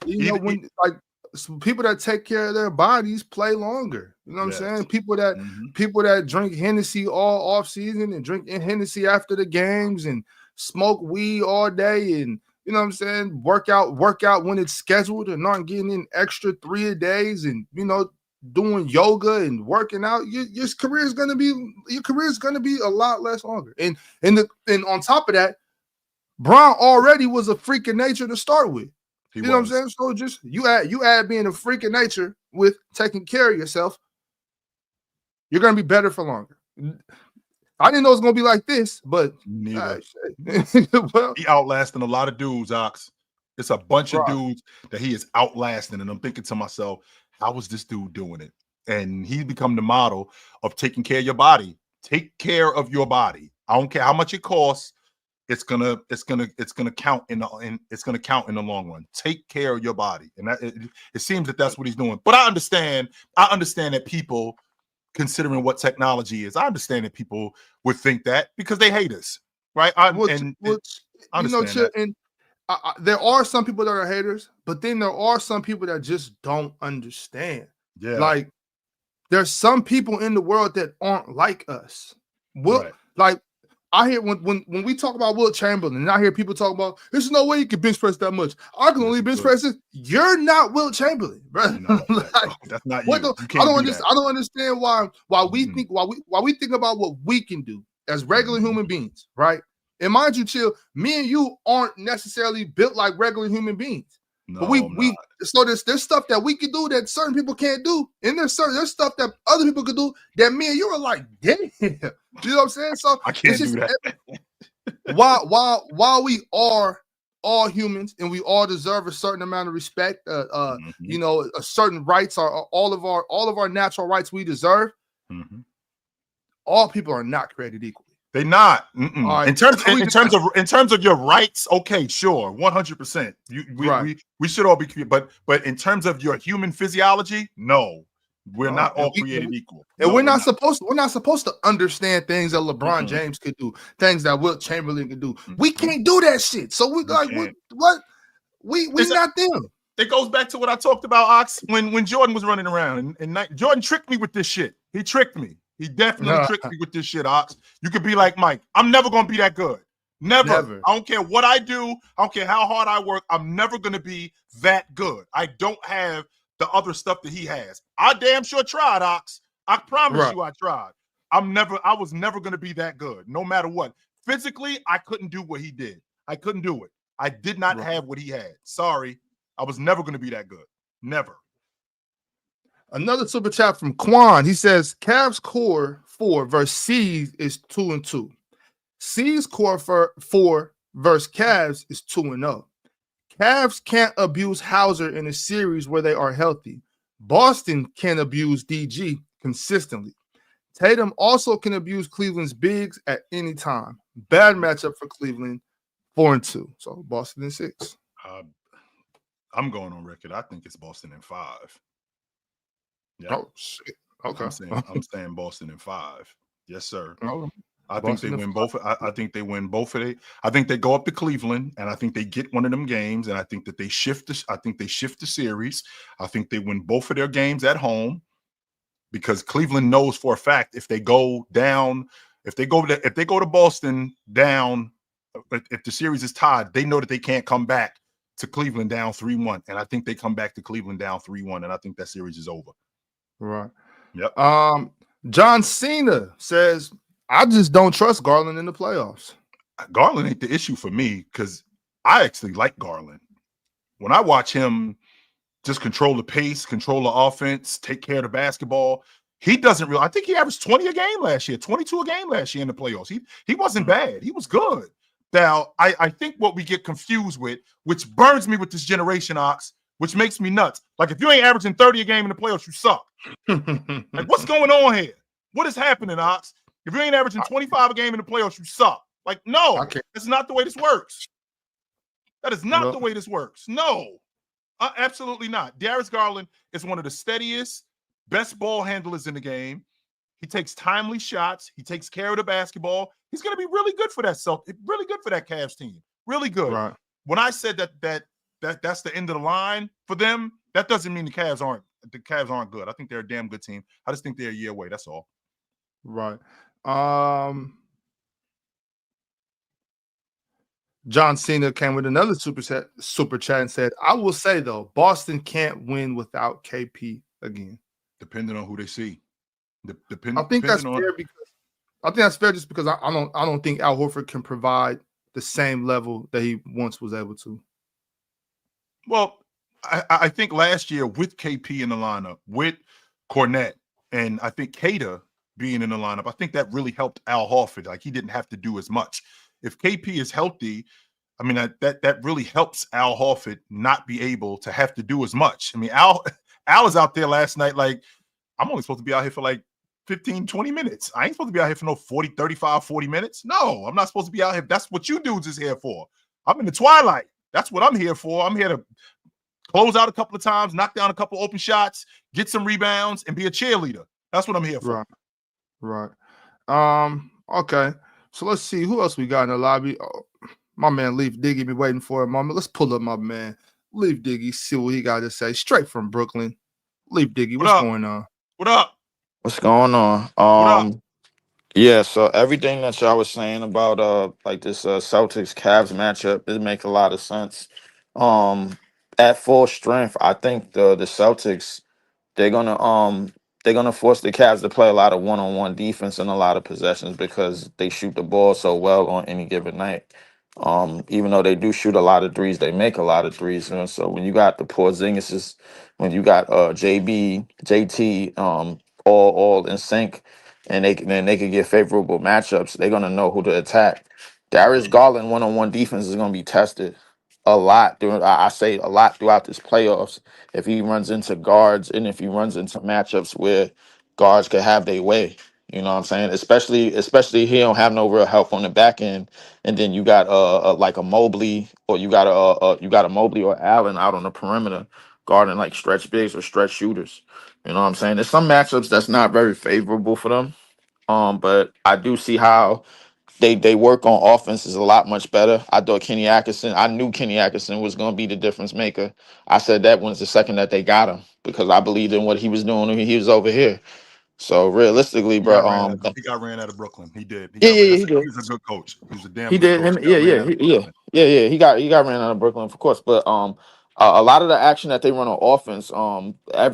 Some people that take care of their bodies play longer. You know what I'm saying? People that drink Hennessy all off season and drink Hennessy after the games and smoke weed all day and You know what I'm saying? Work out when it's scheduled and not getting in extra 3 a days and, doing yoga and working out. Your career is going to be a lot less longer. And on top of that, Bron already was a freak of nature to start with. You know what I'm saying? So just you add being a freak of nature with taking care of yourself, you're going to be better for longer. I didn't know it was going to be like this, but neither. Well, he outlasting a lot of dudes, Ox. It's a bunch of dudes that he is outlasting, and I'm thinking to myself, how is this dude doing it? And he's become the model of taking care of your body. Take care of your body. I don't care how much it costs. It's gonna count in the long run. Take care of your body, and it seems that that's what he's doing. But I understand that people, considering what technology is, I understand that people would think that because they hate us, right? There are some people that are haters, but then there are some people that just don't understand. Yeah, like there's some people in the world that aren't like us. Like I hear when we talk about Wilt Chamberlain, and I hear people talk about there's no way you can bench press that much. I can only bench press this. You're not Wilt Chamberlain, bro. No, that's not you. I don't understand why we think about what we can do as regular human beings, right? And mind you, Chill, me and you aren't necessarily built like regular human beings. No, but so there's stuff that we can do that certain people can't do, and there's stuff that other people can do that me and you are like, damn. You know what I'm saying? So I can't do that. while we are all humans and we all deserve a certain amount of respect, a certain rights are all of our natural rights we deserve. All people are not created equally. They're not. Right. In terms of your rights, okay, sure, 100%. We should all be created, but in terms of your human physiology, no, we're not all created equal. And we're not supposed to understand things that LeBron James could do, things that Wilt Chamberlain could do. We can't do that shit. So we what? We not them. It goes back to what I talked about, Ox, when Jordan was running around, and Jordan tricked me with this shit. He tricked me. He definitely tricked me with this shit, Ox. You could be like Mike. I'm never going to be that good. Never. I don't care what I do. I don't care how hard I work. I'm never going to be that good. I don't have the other stuff that he has. I damn sure tried, Ox. I promise you I tried. I was never going to be that good, no matter what. Physically, I couldn't do what he did. I couldn't do it. I did not have what he had. Sorry. I was never going to be that good. Never. Another super chat from Quan. He says Cavs core 4 versus C's is 2-2. C's core 4 versus Cavs is 2-0. Cavs can't abuse Hauser in a series where they are healthy. Boston can abuse DG consistently. Tatum also can abuse Cleveland's bigs at any time. Bad matchup for Cleveland, 4-2. So Boston in 6. I'm going on record. I think it's Boston in 5. Yeah. Oh shit. Okay. I'm saying Boston in 5. Yes, sir. Oh, I think they win both. I think they win both of it. I think they go up to Cleveland, and I think they get one of them games, and I think that they shift the series. I think they win both of their games at home because Cleveland knows for a fact if they go to Boston down, if the series is tied, they know that they can't come back to Cleveland down 3-1, and I think they come back to Cleveland down 3-1, and I think that series is over. Right. Yep. John Cena says, I just don't trust Garland in the playoffs. Garland ain't the issue for me because I actually like Garland. When I watch him just control the pace, control the offense, take care of the basketball, he doesn't really. I think he averaged 20 a game last year, 22 a game last year in the playoffs. He wasn't bad. He was good. Now, I think what we get confused with, which burns me with this generation, Ox, which makes me nuts. Like, if you ain't averaging 30 a game in the playoffs, you suck. Like, what's going on here? What is happening, Ox? If you ain't averaging 25 a game in the playoffs, you suck. Like, no, that's not the way this works. That is not the way this works. No, absolutely not. Darius Garland is one of the steadiest, best ball handlers in the game. He takes timely shots. He takes care of the basketball. He's going to be really good for that really good for that Cavs team. Really good. Right. When I said that's the end of the line for them, that doesn't mean the Cavs aren't good. I think they're a damn good team. I just think they're a year away. That's all. Right. John Cena came with another super chat and said, "I will say though, Boston can't win without KP again." Depending on who they see. I think that's Depending on fair because I think that's fair just because I don't think Al Horford can provide the same level that he once was able to. well, I think last year with KP in the lineup, with Cornette, and I think Cater being in the lineup, I think that really helped Al Horford. Like he didn't have to do as much. If KP is healthy, I mean that really helps Al Horford not be able to have to do as much. I mean, Al was out there last night like I'm only supposed to be out here for like 15, 20 minutes. I ain't supposed to be out here for no 40, 35, 40 minutes. No, I'm not supposed to be out here. That's what you dudes is here for. I'm in the twilight. That's what I'm here for. I'm here to close out a couple of times, knock down a couple open shots, get some rebounds, and be a cheerleader. That's what I'm here for. Right. Okay. So let's see who else we got in the lobby. Oh, my man Leaf Diggy been waiting for a moment. Let's pull up my man Leaf Diggy, see what he got to say. Straight from Brooklyn. Leaf Diggy, what's going on? What up? What's going on? What up? Yeah, so everything that y'all was saying about like this Celtics Cavs matchup, it make a lot of sense. At full strength, I think the Celtics they're gonna they're gonna force the Cavs to play a lot of one-on-one defense and a lot of possessions because they shoot the ball so well on any given night. Even though they do shoot a lot of threes, they make a lot of threes. And so when you got the Porzingises, when you got JB, JT, all in sync, and they could get favorable matchups, they're gonna know who to attack. Darius Garland one-on-one defense is gonna be tested a lot. I say a lot throughout this playoffs if he runs into guards and if he runs into matchups where guards could have their way. You know what I'm saying? Especially he don't have no real help on the back end, and then you got like a Mobley or you got a Mobley or Allen out on the perimeter guarding like stretch bigs or stretch shooters. You know what I'm saying? There's some matchups that's not very favorable for them. But I do see how they work on offense is a lot much better. I knew Kenny Atkinson was going to be the difference maker. I said that was the second that they got him because I believed in what he was doing when he was over here. So realistically, He got bro, ran out. He got ran out of Brooklyn. He did. He yeah, got ran. yeah, That's he did. he was a good coach. He was a damn He good did coach. him. He got ran out of Brooklyn. Yeah. He got ran out of Brooklyn, of course. But a lot of the action that they run on offense,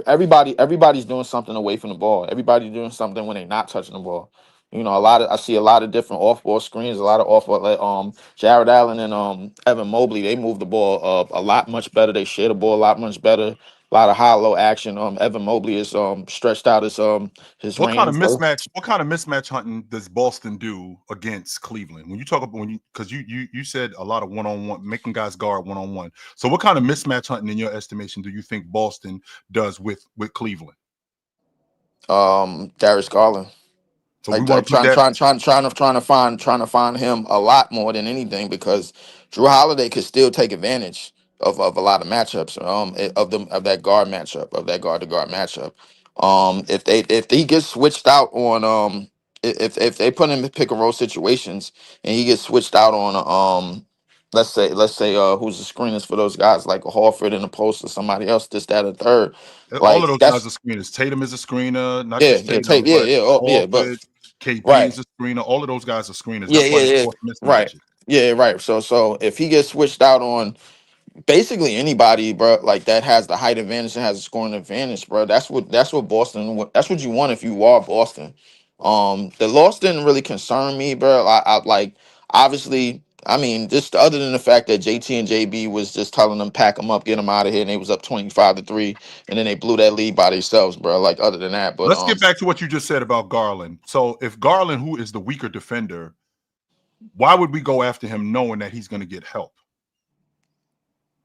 everybody's doing something away from the ball. Everybody's doing something when they're not touching the ball. You know, I see a lot of different off ball screens, a lot of off ball. Like, Jared Allen and Evan Mobley, they move the ball a lot much better. They share the ball a lot much better. A lot of high low action. Evan Mobley is stretched out his What kind of range. mismatch? What kind of mismatch hunting does Boston do against Cleveland? When you talk about because you said a lot of one-on-one, making guys guard one-on-one. So what kind of mismatch hunting, in your estimation, do you think Boston does with Cleveland? Darius Garland. So we Like want to put that. trying to find him a lot more than anything because Drew Holiday could still take advantage of a lot of matchups of that guard matchup of that guard to guard matchup. If he gets switched out on if they put him in pick and roll situations and he gets switched out on let's say who's the screeners for those guys like a Horford in the post or somebody else this that or third All like of those guys that's are screeners. Tatum is a screener, not yeah just yeah Tatum, take yeah but yeah oh, yeah but Horford, KP right. is a screener. All of those guys are screeners. Yeah, That's why yeah, they yeah. force Right. mismatches. Yeah, right. So if he gets switched out on basically anybody, bro, like that has the height advantage and has a scoring advantage, bro. That's what Boston. That's what you want if you are Boston. The loss didn't really concern me, bro. I like obviously. I mean, just other than the fact that JT and JB was just telling them pack them up, get them out of here, and they was up 25-3, and then they blew that lead by themselves, bro. Like other than that, but Let's get back to what you just said about Garland. So if Garland, who is the weaker defender, why would we go after him knowing that he's going to get help?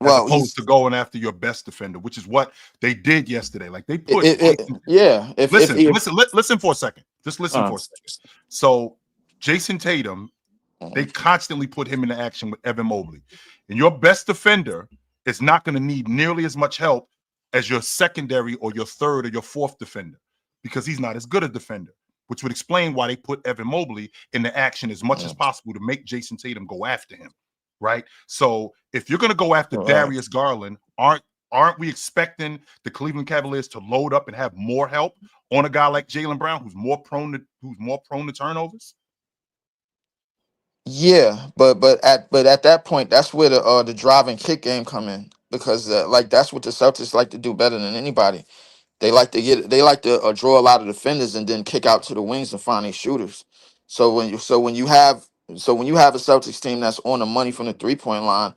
As well, opposed to going after your best defender, which is what they did yesterday. Like they put yeah. If listen for a second. Just listen for a second. So Jason Tatum, they constantly put him into action with Evan Mobley. And your best defender is not going to need nearly as much help as your secondary or your third or your fourth defender because he's not as good a defender, which would explain why they put Evan Mobley into action as much as possible to make Jason Tatum go after him. Right. So if you're going to go after Darius Garland, aren't we expecting the Cleveland Cavaliers to load up and have more help on a guy like Jaylen Brown, who's more prone to turnovers? Yeah, but at that point, that's where the drive and kick game come in, because like that's what the Celtics like to do better than anybody. They like to draw a lot of defenders and then kick out to the wings and find these shooters. So when you have a Celtics team that's on the money from the 3-point line,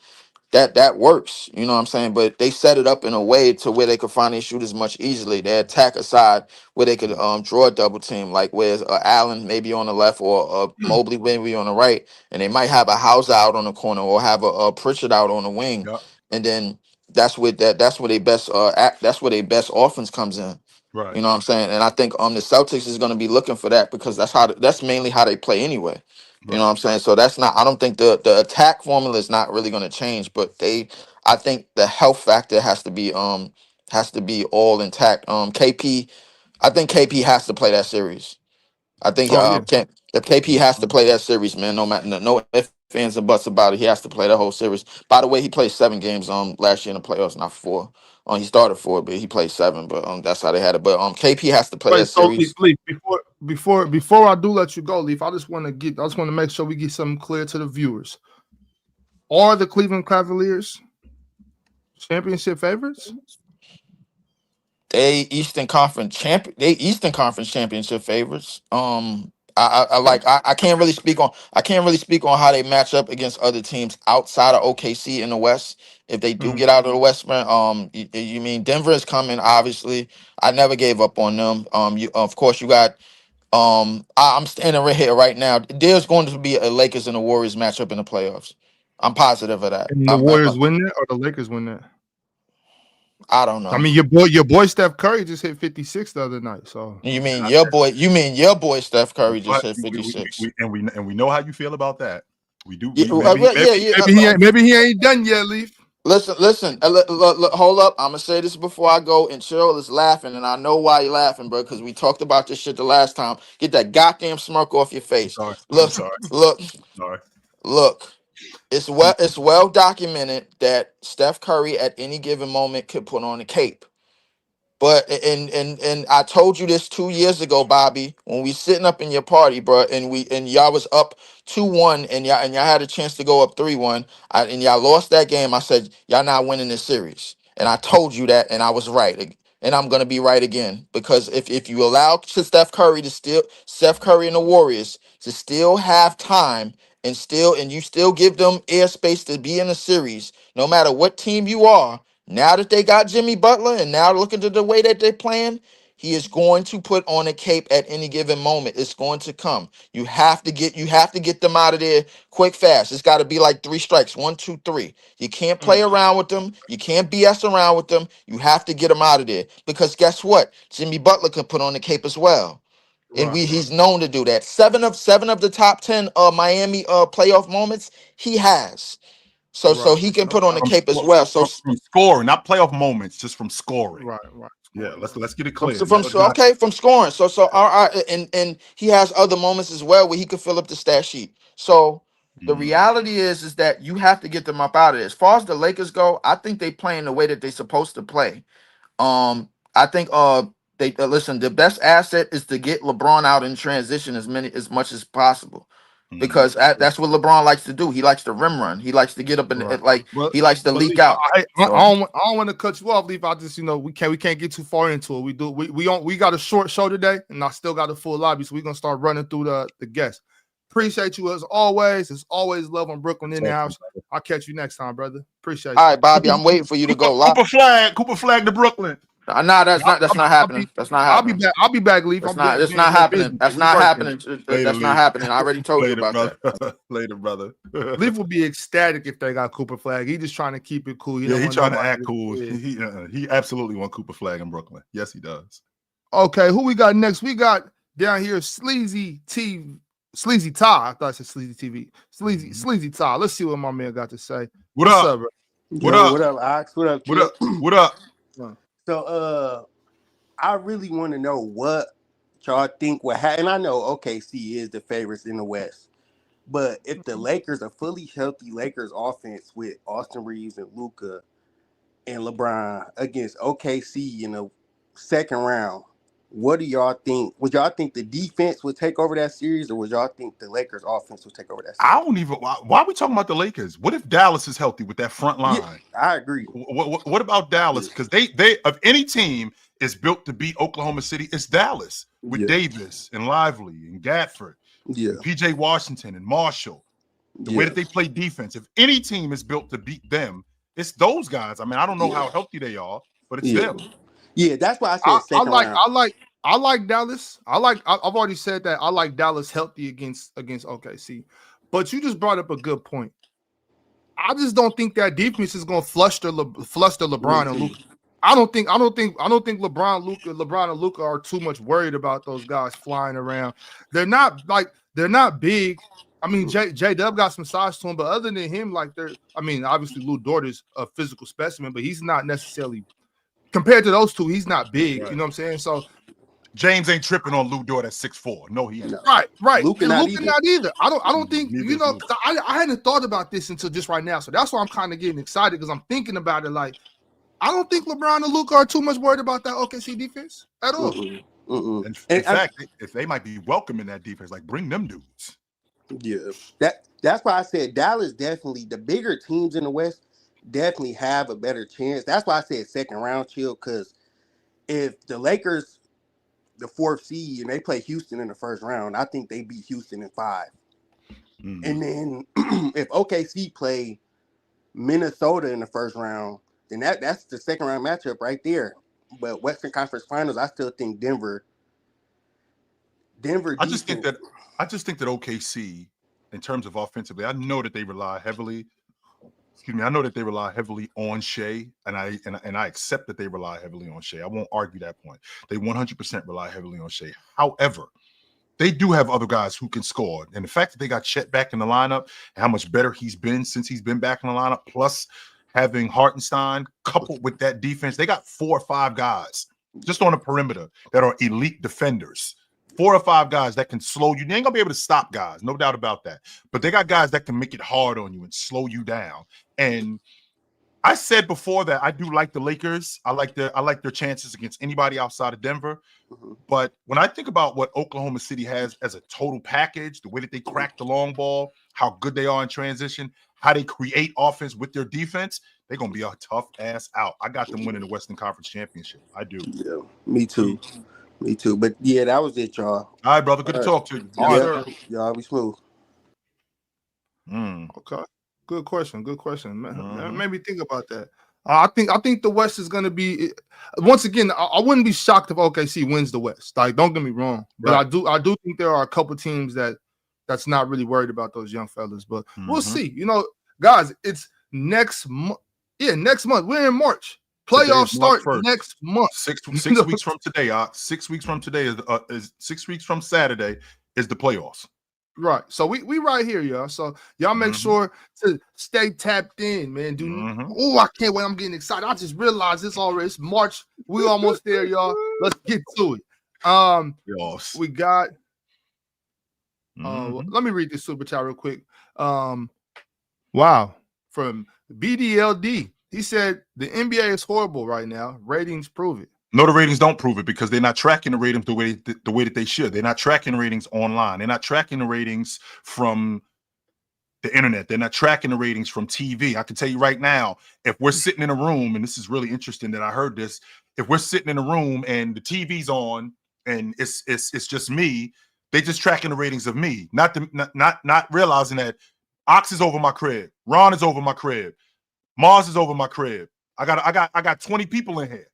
that works. You know what I'm saying? But they set it up in a way to where they could find these shooters much easily. They attack a side where they could draw a double team, like where Allen maybe on the left or Mobley maybe on the right, and they might have a House out on the corner or have a Pritchard out on the wing, Yep. and then that's where they best that's where their best offense comes in. Right. You know what I'm saying? And I think the Celtics is going to be looking for that, because that's mainly how they play anyway. You know Right. what I'm saying? So that's not, I don't think the attack formula is not really going to change, but I think the health factor has to be all intact. I think KP has to play that series. I think Oh yeah. can if KP has to Mhm. play that series, man, no matter no ifs, ands, and buts about it, he has to play that whole series. By the way, he played 7 games last year in the playoffs, not 4. He started 4, but he played 7. But that's how they had it. But KP has to play Wait, that so Leaf, series. before I do let you go, Leaf, I just want to make sure we get something clear to the viewers. Are the Cleveland Cavaliers championship favorites? They Eastern Conference championship favorites. I can't really speak on how they match up against other teams outside of OKC in the West. If they do Mhm. get out of the West, man, you mean Denver is coming? Obviously, I never gave up on them. You of course you got. I'm standing right here right now. There's going to be a Lakers and a Warriors matchup in the playoffs. I'm positive of that. And the Warriors win that, or the Lakers win that? I don't I know. mean, your boy Steph Curry just hit 56 the other night. So You mean I- your boy? You mean your boy Steph Curry just But hit 56? we know how you feel about that. We do. Yeah, We well, maybe yeah, yeah. maybe he ain't done yet, Leaf. Listen. Hold up. I'm gonna say this before I go. And Cheryl is laughing, and I know why you're laughing, bro. Because we talked about this shit the last time. Get that goddamn smirk off your I'm face. sorry. I'm Look, sorry. look, Sorry. look. It's well documented that Steph Curry at any given moment could put on a cape. But and I told you this 2 years ago, Bobby, when we sitting up in your party, bro, and y'all was up 2-1, and y'all had a chance to go up 3-1, and y'all lost that game. I said y'all not winning this series, and I told you that, and I was right, and I'm gonna be right again, because if you allow Steph Curry and the Warriors to still have time and you still give them airspace to be in a series, no matter what team you are. Now that they got Jimmy Butler, and now looking at the way that they're playing, he is going to put on a cape at any given moment. It's going to come. You have to get them out of there quick, fast. It's got to be like 3 strikes. 1, 2, 3. You can't play around with them. You can't BS around with them. You have to get them out of there. Because guess what? Jimmy Butler can put on the cape as well. And Right, he's known to do that. Seven of the top 10 Miami playoff moments, he has. So right, he can put on the From, cape as from, well. So from scoring, not playoff moments, just from scoring. right. Yeah, let's get it From clear. so from No, so not okay from scoring. And he has other moments as well where he could fill up the stat sheet. So the mm, reality is that you have to get them up out of it. As far as the Lakers go, I think they playing the way that they're supposed to play. I think they listen. The best asset is to get LeBron out in transition as much as possible, mm. because that's what LeBron likes to do. He likes to rim run. He likes to get up and Right. like But he likes to but leak Leaf, out. So I don't want to cut you off, Leaf. I just we can't get too far into it. We got a short show today, and I still got a full lobby, so we're gonna start running through the guests. Appreciate you as always. It's always love on Brooklyn in the house. I'll catch you next time, brother. Appreciate all you. right, Bobby, I'm waiting for you to go live. Cooper flag to Brooklyn. Nah, that's not happening. That's not I'll be happening. back. I'll be back, Leaf. That's I'm not. being That's not more busy. happening. That's We not working. happening. Later, That's not Leaf. happening. I already told you Later, about brother. that. Later, brother. Leaf will be ecstatic if they got Cooper Flag. He just trying to keep it cool. He Yeah, don't he want trying to nobody act cool. He absolutely want Cooper flag in Brooklyn. Yes, he does. Okay, who we got next? We got down here Sleazy Ty. I thought I said Sleazy TV. Sleazy Ty. Let's see what my man got to say. What What's up? up, bro? What Yo, up? what up, Ox? What up, What kid? up? What up? So, I really want to know what y'all think would happen. And I know OKC is the favorites in the West, but if the Lakers, a fully healthy Lakers offense with Austin Reeves and Luca and LeBron against OKC in the second round, what do y'all think? Would y'all think the defense would take over that series, or would y'all think the Lakers offense would take over that series? I don't even. Why are we talking about the Lakers? What if Dallas is healthy with that front line? Yeah, I agree. What about Dallas? Because they of any team is built to beat Oklahoma City, it's Dallas with Davis and Lively and Gatford, and PJ Washington and Marshall. The way that they play defense, if any team is built to beat them, it's those guys. I mean, I don't know how healthy they are, but it's them. Yeah, that's why I said second round. I like Dallas. I've already said that I like Dallas healthy against OKC. But you just brought up a good point. I just don't think that defense is going to fluster LeBron and Luka. I don't think LeBron and Luka are too much worried about those guys flying around. They're not big. I mean, J Dub got some size to him, but other than him, obviously Lou Dort is a physical specimen, but he's not necessarily compared to those two. He's not big. Right. You know what I'm saying? So James ain't tripping on Lou Dort at 6'4". No, he ain't. Right. Luka not either. I don't think I hadn't thought about this until just right now. So that's why I'm kind of getting excited because I'm thinking about it. Like, I don't think LeBron and Luka are too much worried about that OKC defense at all. In fact, if they might be welcoming that defense, like bring them dudes. Yeah, that's why I said Dallas definitely, the bigger teams in the West definitely have a better chance. That's why I said second round chill, because if the Lakers, the 4th seed, and they play Houston in the first round, I think they beat Houston in 5. And then if OKC play Minnesota in the first round, then that's the second round matchup right there. But Western Conference Finals, I still think Denver. I just think that OKC, in terms of offensively, I know that they rely heavily. I know that they rely heavily on Shea, and I accept that they rely heavily on Shea. I won't argue that point. They 100% rely heavily on Shea. However, they do have other guys who can score, and the fact that they got Chet back in the lineup and how much better he's been since he's been back in the lineup, plus having Hartenstein coupled with that defense, they got 4 or 5 guys just on the perimeter that are elite defenders. 4 or 5 guys that can slow you. They ain't gonna be able to stop guys, no doubt about that. But they got guys that can make it hard on you and slow you down. And I said before that I do like the Lakers. I like their chances against anybody outside of Denver. But when I think about what Oklahoma City has as a total package, the way that they crack the long ball, how good they are in transition, how they create offense with their defense, they're gonna be a tough ass out. I got them winning the Western Conference Championship. I do. Yeah, me too. Me too. But yeah, that was it, y'all. All right, brother. Good to talk to you. Y'all be smooth. Okay. Good question. Man, made me think about that. I think the West is going to be, once again, I wouldn't be shocked if OKC wins the West. Like, don't get me wrong, but I do think there are a couple teams that's not really worried about those young fellas. But we'll see. You know, guys, it's next month. Yeah, next month. We're in March. Playoffs start next month. 6 weeks from today. 6 weeks from today is 6 weeks from Saturday is the playoffs. Right. So we right here, y'all. So y'all make sure to stay tapped in, man. Oh, I can't wait. I'm getting excited. I just realized it's March. We almost there, y'all. Let's get to it. We got let me read this super chat real quick. Wow. From BDLD. He said the NBA is horrible right now. Ratings prove it. No, the ratings don't prove it because they're not tracking the ratings the way that they should. They're not tracking the ratings online. They're not tracking the ratings from the internet. They're not tracking the ratings from TV. I can tell you right now, if we're sitting in a room, and this is really interesting that I heard this, if we're sitting in a room and the TV's on and it's just me, they just tracking the ratings of me, not realizing that Ox is over my crib, Ron is over my crib, Mars is over my crib. I got 20 people in here.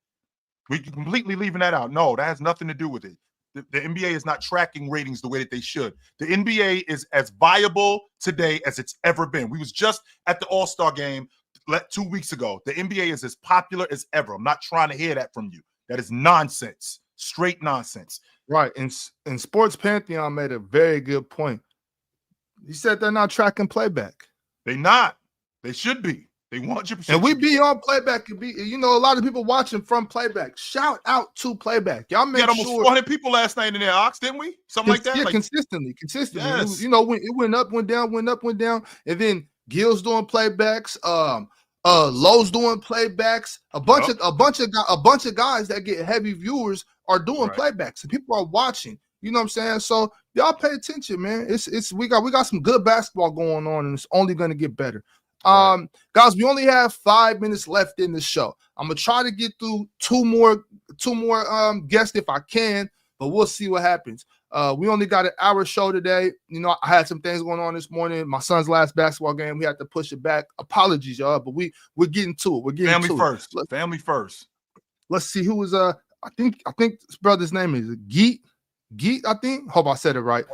We completely leaving that out. No, that has nothing to do with it. The NBA is not tracking ratings the way that they should. The NBA is as viable today as it's ever been. We was just at the All-Star game 2 weeks ago. The NBA is as popular as ever. I'm not trying to hear that from you. That is nonsense. Straight nonsense. Right. And Sports Pantheon made a very good point. He said they're not tracking playback. They not. They should be. They 100%. And we be on playback. A lot of people watching from playback. Shout out to playback. Y'all make almost 400 people last night in there, Ox, didn't we? Something like that. Yeah, like, consistently. Yes. When it went up, went down, and then Gil's doing playbacks. Lowe's doing playbacks. A bunch of guys that get heavy viewers are doing Right. playbacks and people are watching. You know what I'm saying? So y'all pay attention, man. We got some good basketball going on, and it's only going to get better. Right. Guys, we only have 5 minutes left in the show. I'm gonna try to get through two more guests if I can, but we'll see what happens. We only got an hour show today. You know, I had some things going on this morning. My son's last basketball game, we had to push it back. Apologies, y'all, but we're getting to it. We're getting Family to first. it. Family first. Let's see who was I think this brother's name is Geet. Geet, I think. Hope I said it right.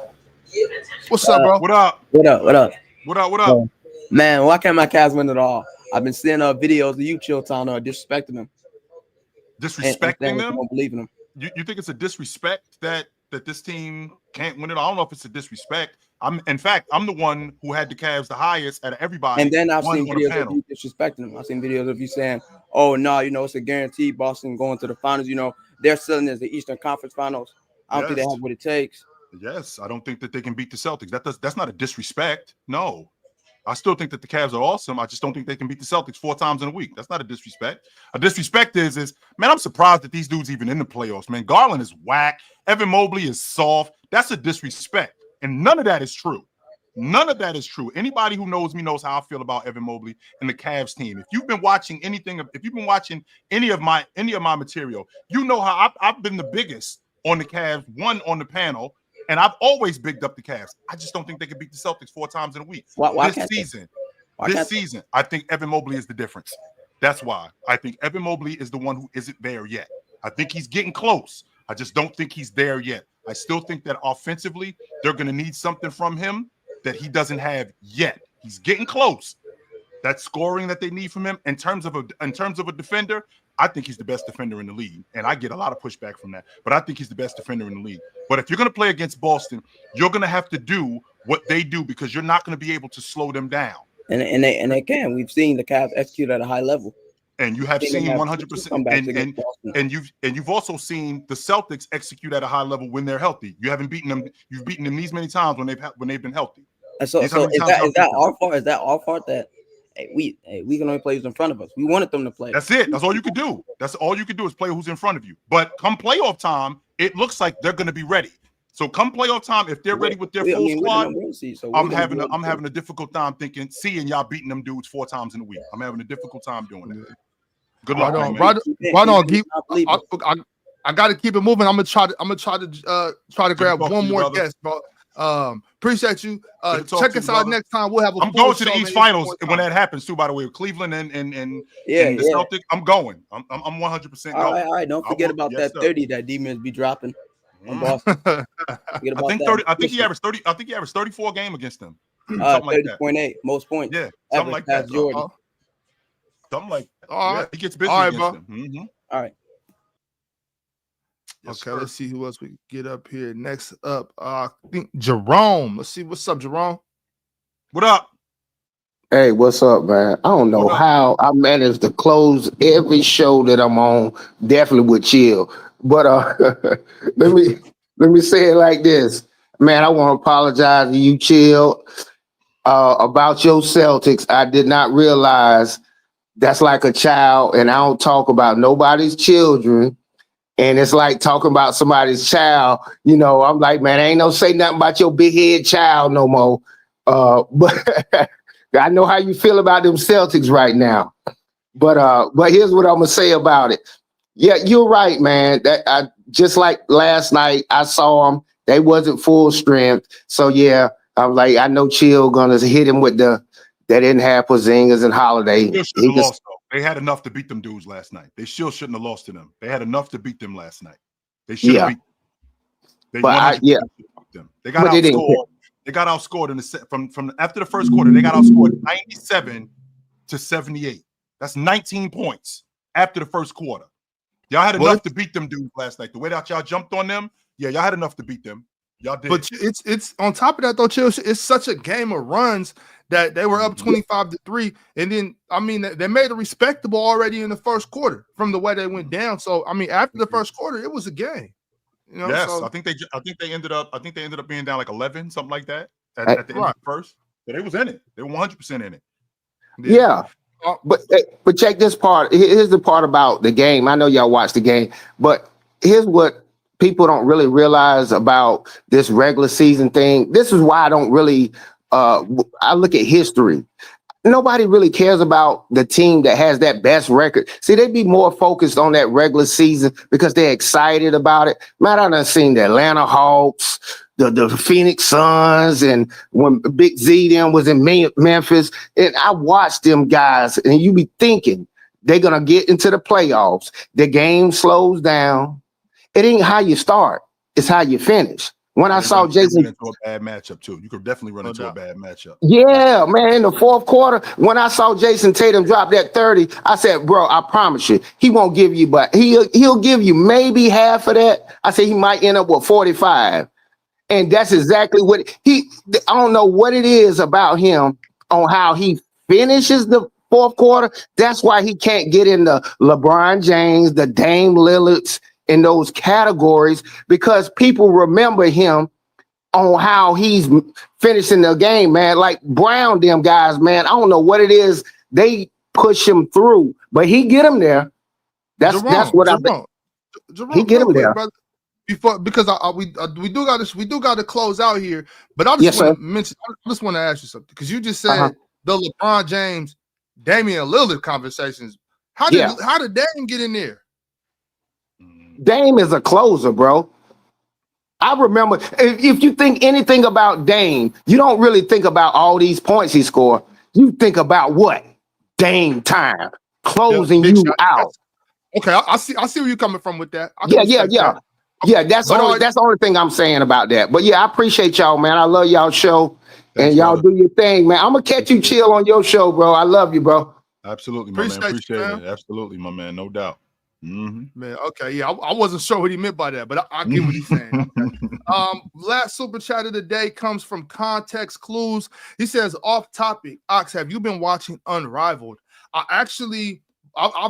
What's up, bro? What up? What up? What up? What up? What up? Man, why can't my Cavs win at all? I've been seeing videos of you, Chill Town, disrespecting them. Disrespecting them? Don't believe in them. You think it's a disrespect that this team can't win it? I don't know if it's a disrespect. In fact, I'm the one who had the Cavs the highest out of everybody. And then I've seen on the videos of panel. you disrespecting them. I've seen videos of you saying, "Oh no, it's a guarantee. Boston going to the finals. They're selling as the Eastern Conference Finals. I don't think they Yes. have what it takes." Yes, I don't think that they can beat the Celtics. That's not a disrespect. No. I still think that the Cavs are awesome. I just don't think they can beat the Celtics 4 times in a week. That's not a disrespect. A disrespect is man, I'm surprised that these dudes even in the playoffs, man. Garland is whack. Evan Mobley is soft. That's a disrespect. And none of that is true. None of that is true. Anybody who knows me knows how I feel about Evan Mobley and the Cavs team. If you've been watching any of my material, you know how I've been the biggest on the Cavs, one on the panel. And I've always bigged up the Cavs. I just don't think they can beat the Celtics 4 times in a week. This season, I think Evan Mobley is the difference. That's why. I think Evan Mobley is the one who isn't there yet. I think he's getting close. I just don't think he's there yet. I still think that offensively, they're going to need something from him that he doesn't have yet. He's getting close. That scoring that they need from him in terms of a defender, I think he's the best defender in the league. And I get a lot of pushback from that, but I think he's the best defender in the league. But if you're going to play against Boston, you're going to have to do what they do because you're not going to be able to slow them down. And they can. We've seen the Cavs execute at a high level. And you have seen 100%. And you've also seen the Celtics execute at a high level when they're healthy. You haven't beaten them. You've beaten them these many times when they've been healthy. And so is that our fault? Is that our fault that we can only play who's in front of us? We wanted them to play. That's it. That's all you could do. That's all you could do is play who's in front of you. But come playoff time, it looks like they're going to be ready. So come playoff time, if they're ready with their full squad, I'm having a difficult time seeing y'all beating them dudes 4 times in a week. I'm having a difficult time doing that. Good luck, right on. I got to keep it moving. I'm gonna try to grab one more guest, bro. Appreciate you. Check us out next time. We'll have. I'm going to the East Finals when that happens too. By the way, with Cleveland and the Celtics, I'm going. I'm 100% going. All right. Don't forget about that 30 that D-Man's be dropping. I think he averaged 30. I think he averaged 34 a game against them. 30.8 most points. Yeah, something like that. Jordan. Something like that. Yeah, he gets busy against them. Mm-hmm. All right. Yes, okay, let's see who else we can get up here. Next up, I think Jerome. Let's see what's up, Jerome. What up? Hey, what's up, man? I don't know how I managed to close every show that I'm on, definitely with Chill. But let me say it like this. Man, I want to apologize to you, Chill, about your Celtics. I did not realize that's like a child, and I don't talk about nobody's children. And it's like talking about somebody's child. I'm like, man, I ain't no say nothing about your big head child no more. But I know how you feel about them Celtics right now. But here's what I'm gonna say about it. Yeah, you're right, man. That I just like last night, I saw them. They wasn't full strength. So yeah, I'm like, I know Chill gonna hit him with they didn't have Porzingis and Holiday. They had enough to beat them dudes last night. They still shouldn't have lost to them. They had enough to beat them last night. They should have beat them. They got outscored. They got outscored in the from after the first quarter. They got outscored 97-78. That's 19 points after the first quarter. Y'all had enough to beat them dudes last night. The way that y'all jumped on them, y'all had enough to beat them. Y'all did. But it's on top of that though, Chill. It's such a game of runs that they were up 25-3, and then they made it respectable already in the first quarter from the way they went down. So after the first quarter, it was a game. Yes, so, I think they ended up being down like 11, something like that at the end of the first. But they was in it. They were 100% in it. Yeah. But check this part. Here's the part about the game. I know y'all watched the game, but here's what people don't really realize about this regular season thing. This is why I don't really I look at history. Nobody really cares about the team that has that best record. See, they'd be more focused on that regular season because they're excited about it. Man, I done seen the Atlanta Hawks, the Phoenix Suns, and when Big Z them was in Memphis, and I watched them guys, and you be thinking they're going to get into the playoffs. The game slows down. It ain't how you start. It's how you finish. When I saw Jason into a bad matchup too, you could definitely run into a bad matchup. Yeah, man. In the fourth quarter, when I saw Jason Tatum drop that 30, I said, "Bro, I promise you, he won't give you, but he'll give you maybe half of that." I said he might end up with 45, and that's exactly what I don't know what it is about him on how he finishes the fourth quarter. That's why he can't get in the LeBron James, the Dame Lillards, in those categories, because people remember him on how he's finishing the game, man. Like Brown, them guys, man. I don't know what it is. They push him through, but he get him there. That's what I think. He get him there. Brother, because we do got to close out here. But I just want to mention. I just want to ask you something, because you just said the LeBron James, Damian Lillard conversations. How did Dame get in there? Dame is a closer, bro. I remember, if you think anything about Dame, you don't really think about all these points he scored. You think about what? Dame time, closing you out. Okay, I see where you're coming from with that. Yeah, that's the only thing I'm saying about that. But yeah, I appreciate y'all, man. I love y'all show. Thanks, and y'all do your thing, man. I'm gonna catch you chill on your show, bro. I love you, bro. Absolutely, my man. Appreciate it. Absolutely, my man. No doubt. Man, okay, yeah, I wasn't sure what he meant by that, but I get what he's saying. Okay. Last super chat of the day comes from Context Clues. He says, off topic, Ox, have you been watching Unrivaled? I've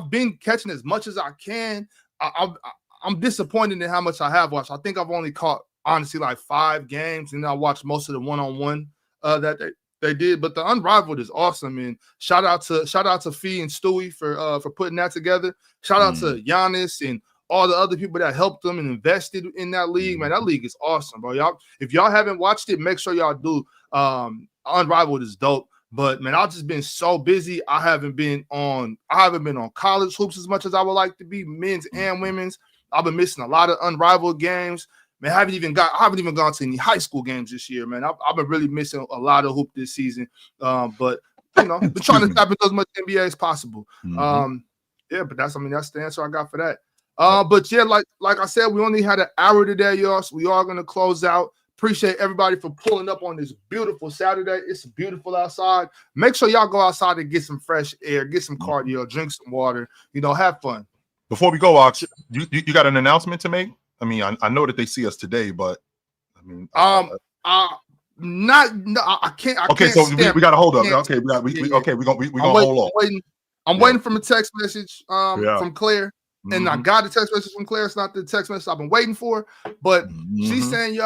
been catching as much as I can. I'm disappointed in how much I have watched. I think I've only caught, honestly, like 5 games, and I watched most of the one-on-one that they did. But the Unrivaled is awesome, and shout out to Fee and Stewie for putting that together. Shout out to Giannis and all the other people that helped them and invested in that league. Man, that league is awesome, bro. Y'all, if y'all haven't watched it, make sure y'all do. Unrivaled is dope. But man, I've just been so busy. I haven't been on college hoops as much as I would like to be, men's and women's. I've been missing a lot of Unrivaled games. Man, I haven't even gone to any high school games this year, man. I've been really missing a lot of hoop this season. But been trying to tap into as much NBA as possible. Yeah, but that's the answer I got for that. But yeah, like I said, we only had an hour today, y'all. So we are gonna close out. Appreciate everybody for pulling up on this beautiful Saturday. It's beautiful outside. Make sure y'all go outside and get some fresh air, get some cardio, drink some water, have fun. Before we go, Ox, you got an announcement to make? I mean, I know that they see us today, but I mean, I can't. Okay, so we got to hold up. Okay, we're gonna hold off. I'm waiting for a text message from Claire, and I got a text message from Claire. It's not the text message I've been waiting for, but she's saying, y'all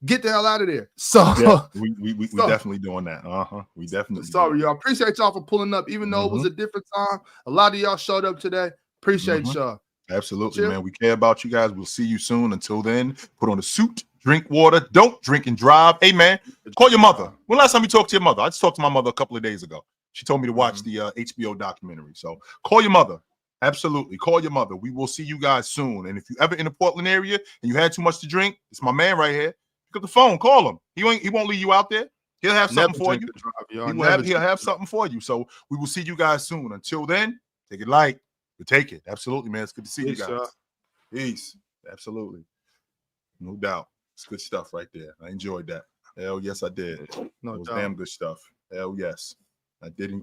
get the hell out of there. So we definitely doing that. We definitely. Sorry, y'all. Appreciate y'all for pulling up, even though it was a different time. A lot of y'all showed up today. Appreciate y'all. Absolutely, man. We care about you guys. We'll see you soon. Until then, put on a suit, drink water, don't drink and drive. Hey, man, call your mother. When last time you talked to your mother? I just talked to my mother a couple of days ago. She told me to watch the HBO documentary. So call your mother. Absolutely. Call your mother. We will see you guys soon. And if you're ever in the Portland area and you had too much to drink, it's my man right here. Pick up the phone. Call him. He won't leave you out there. He'll have something for you. He'll have something for you. So we will see you guys soon. Until then, take it light. But take it. Absolutely, man. It's good to see you guys. Peace. Absolutely. No doubt. It's good stuff right there. I enjoyed that. Hell yes, I did. No doubt. Damn good stuff. Hell yes. I didn't.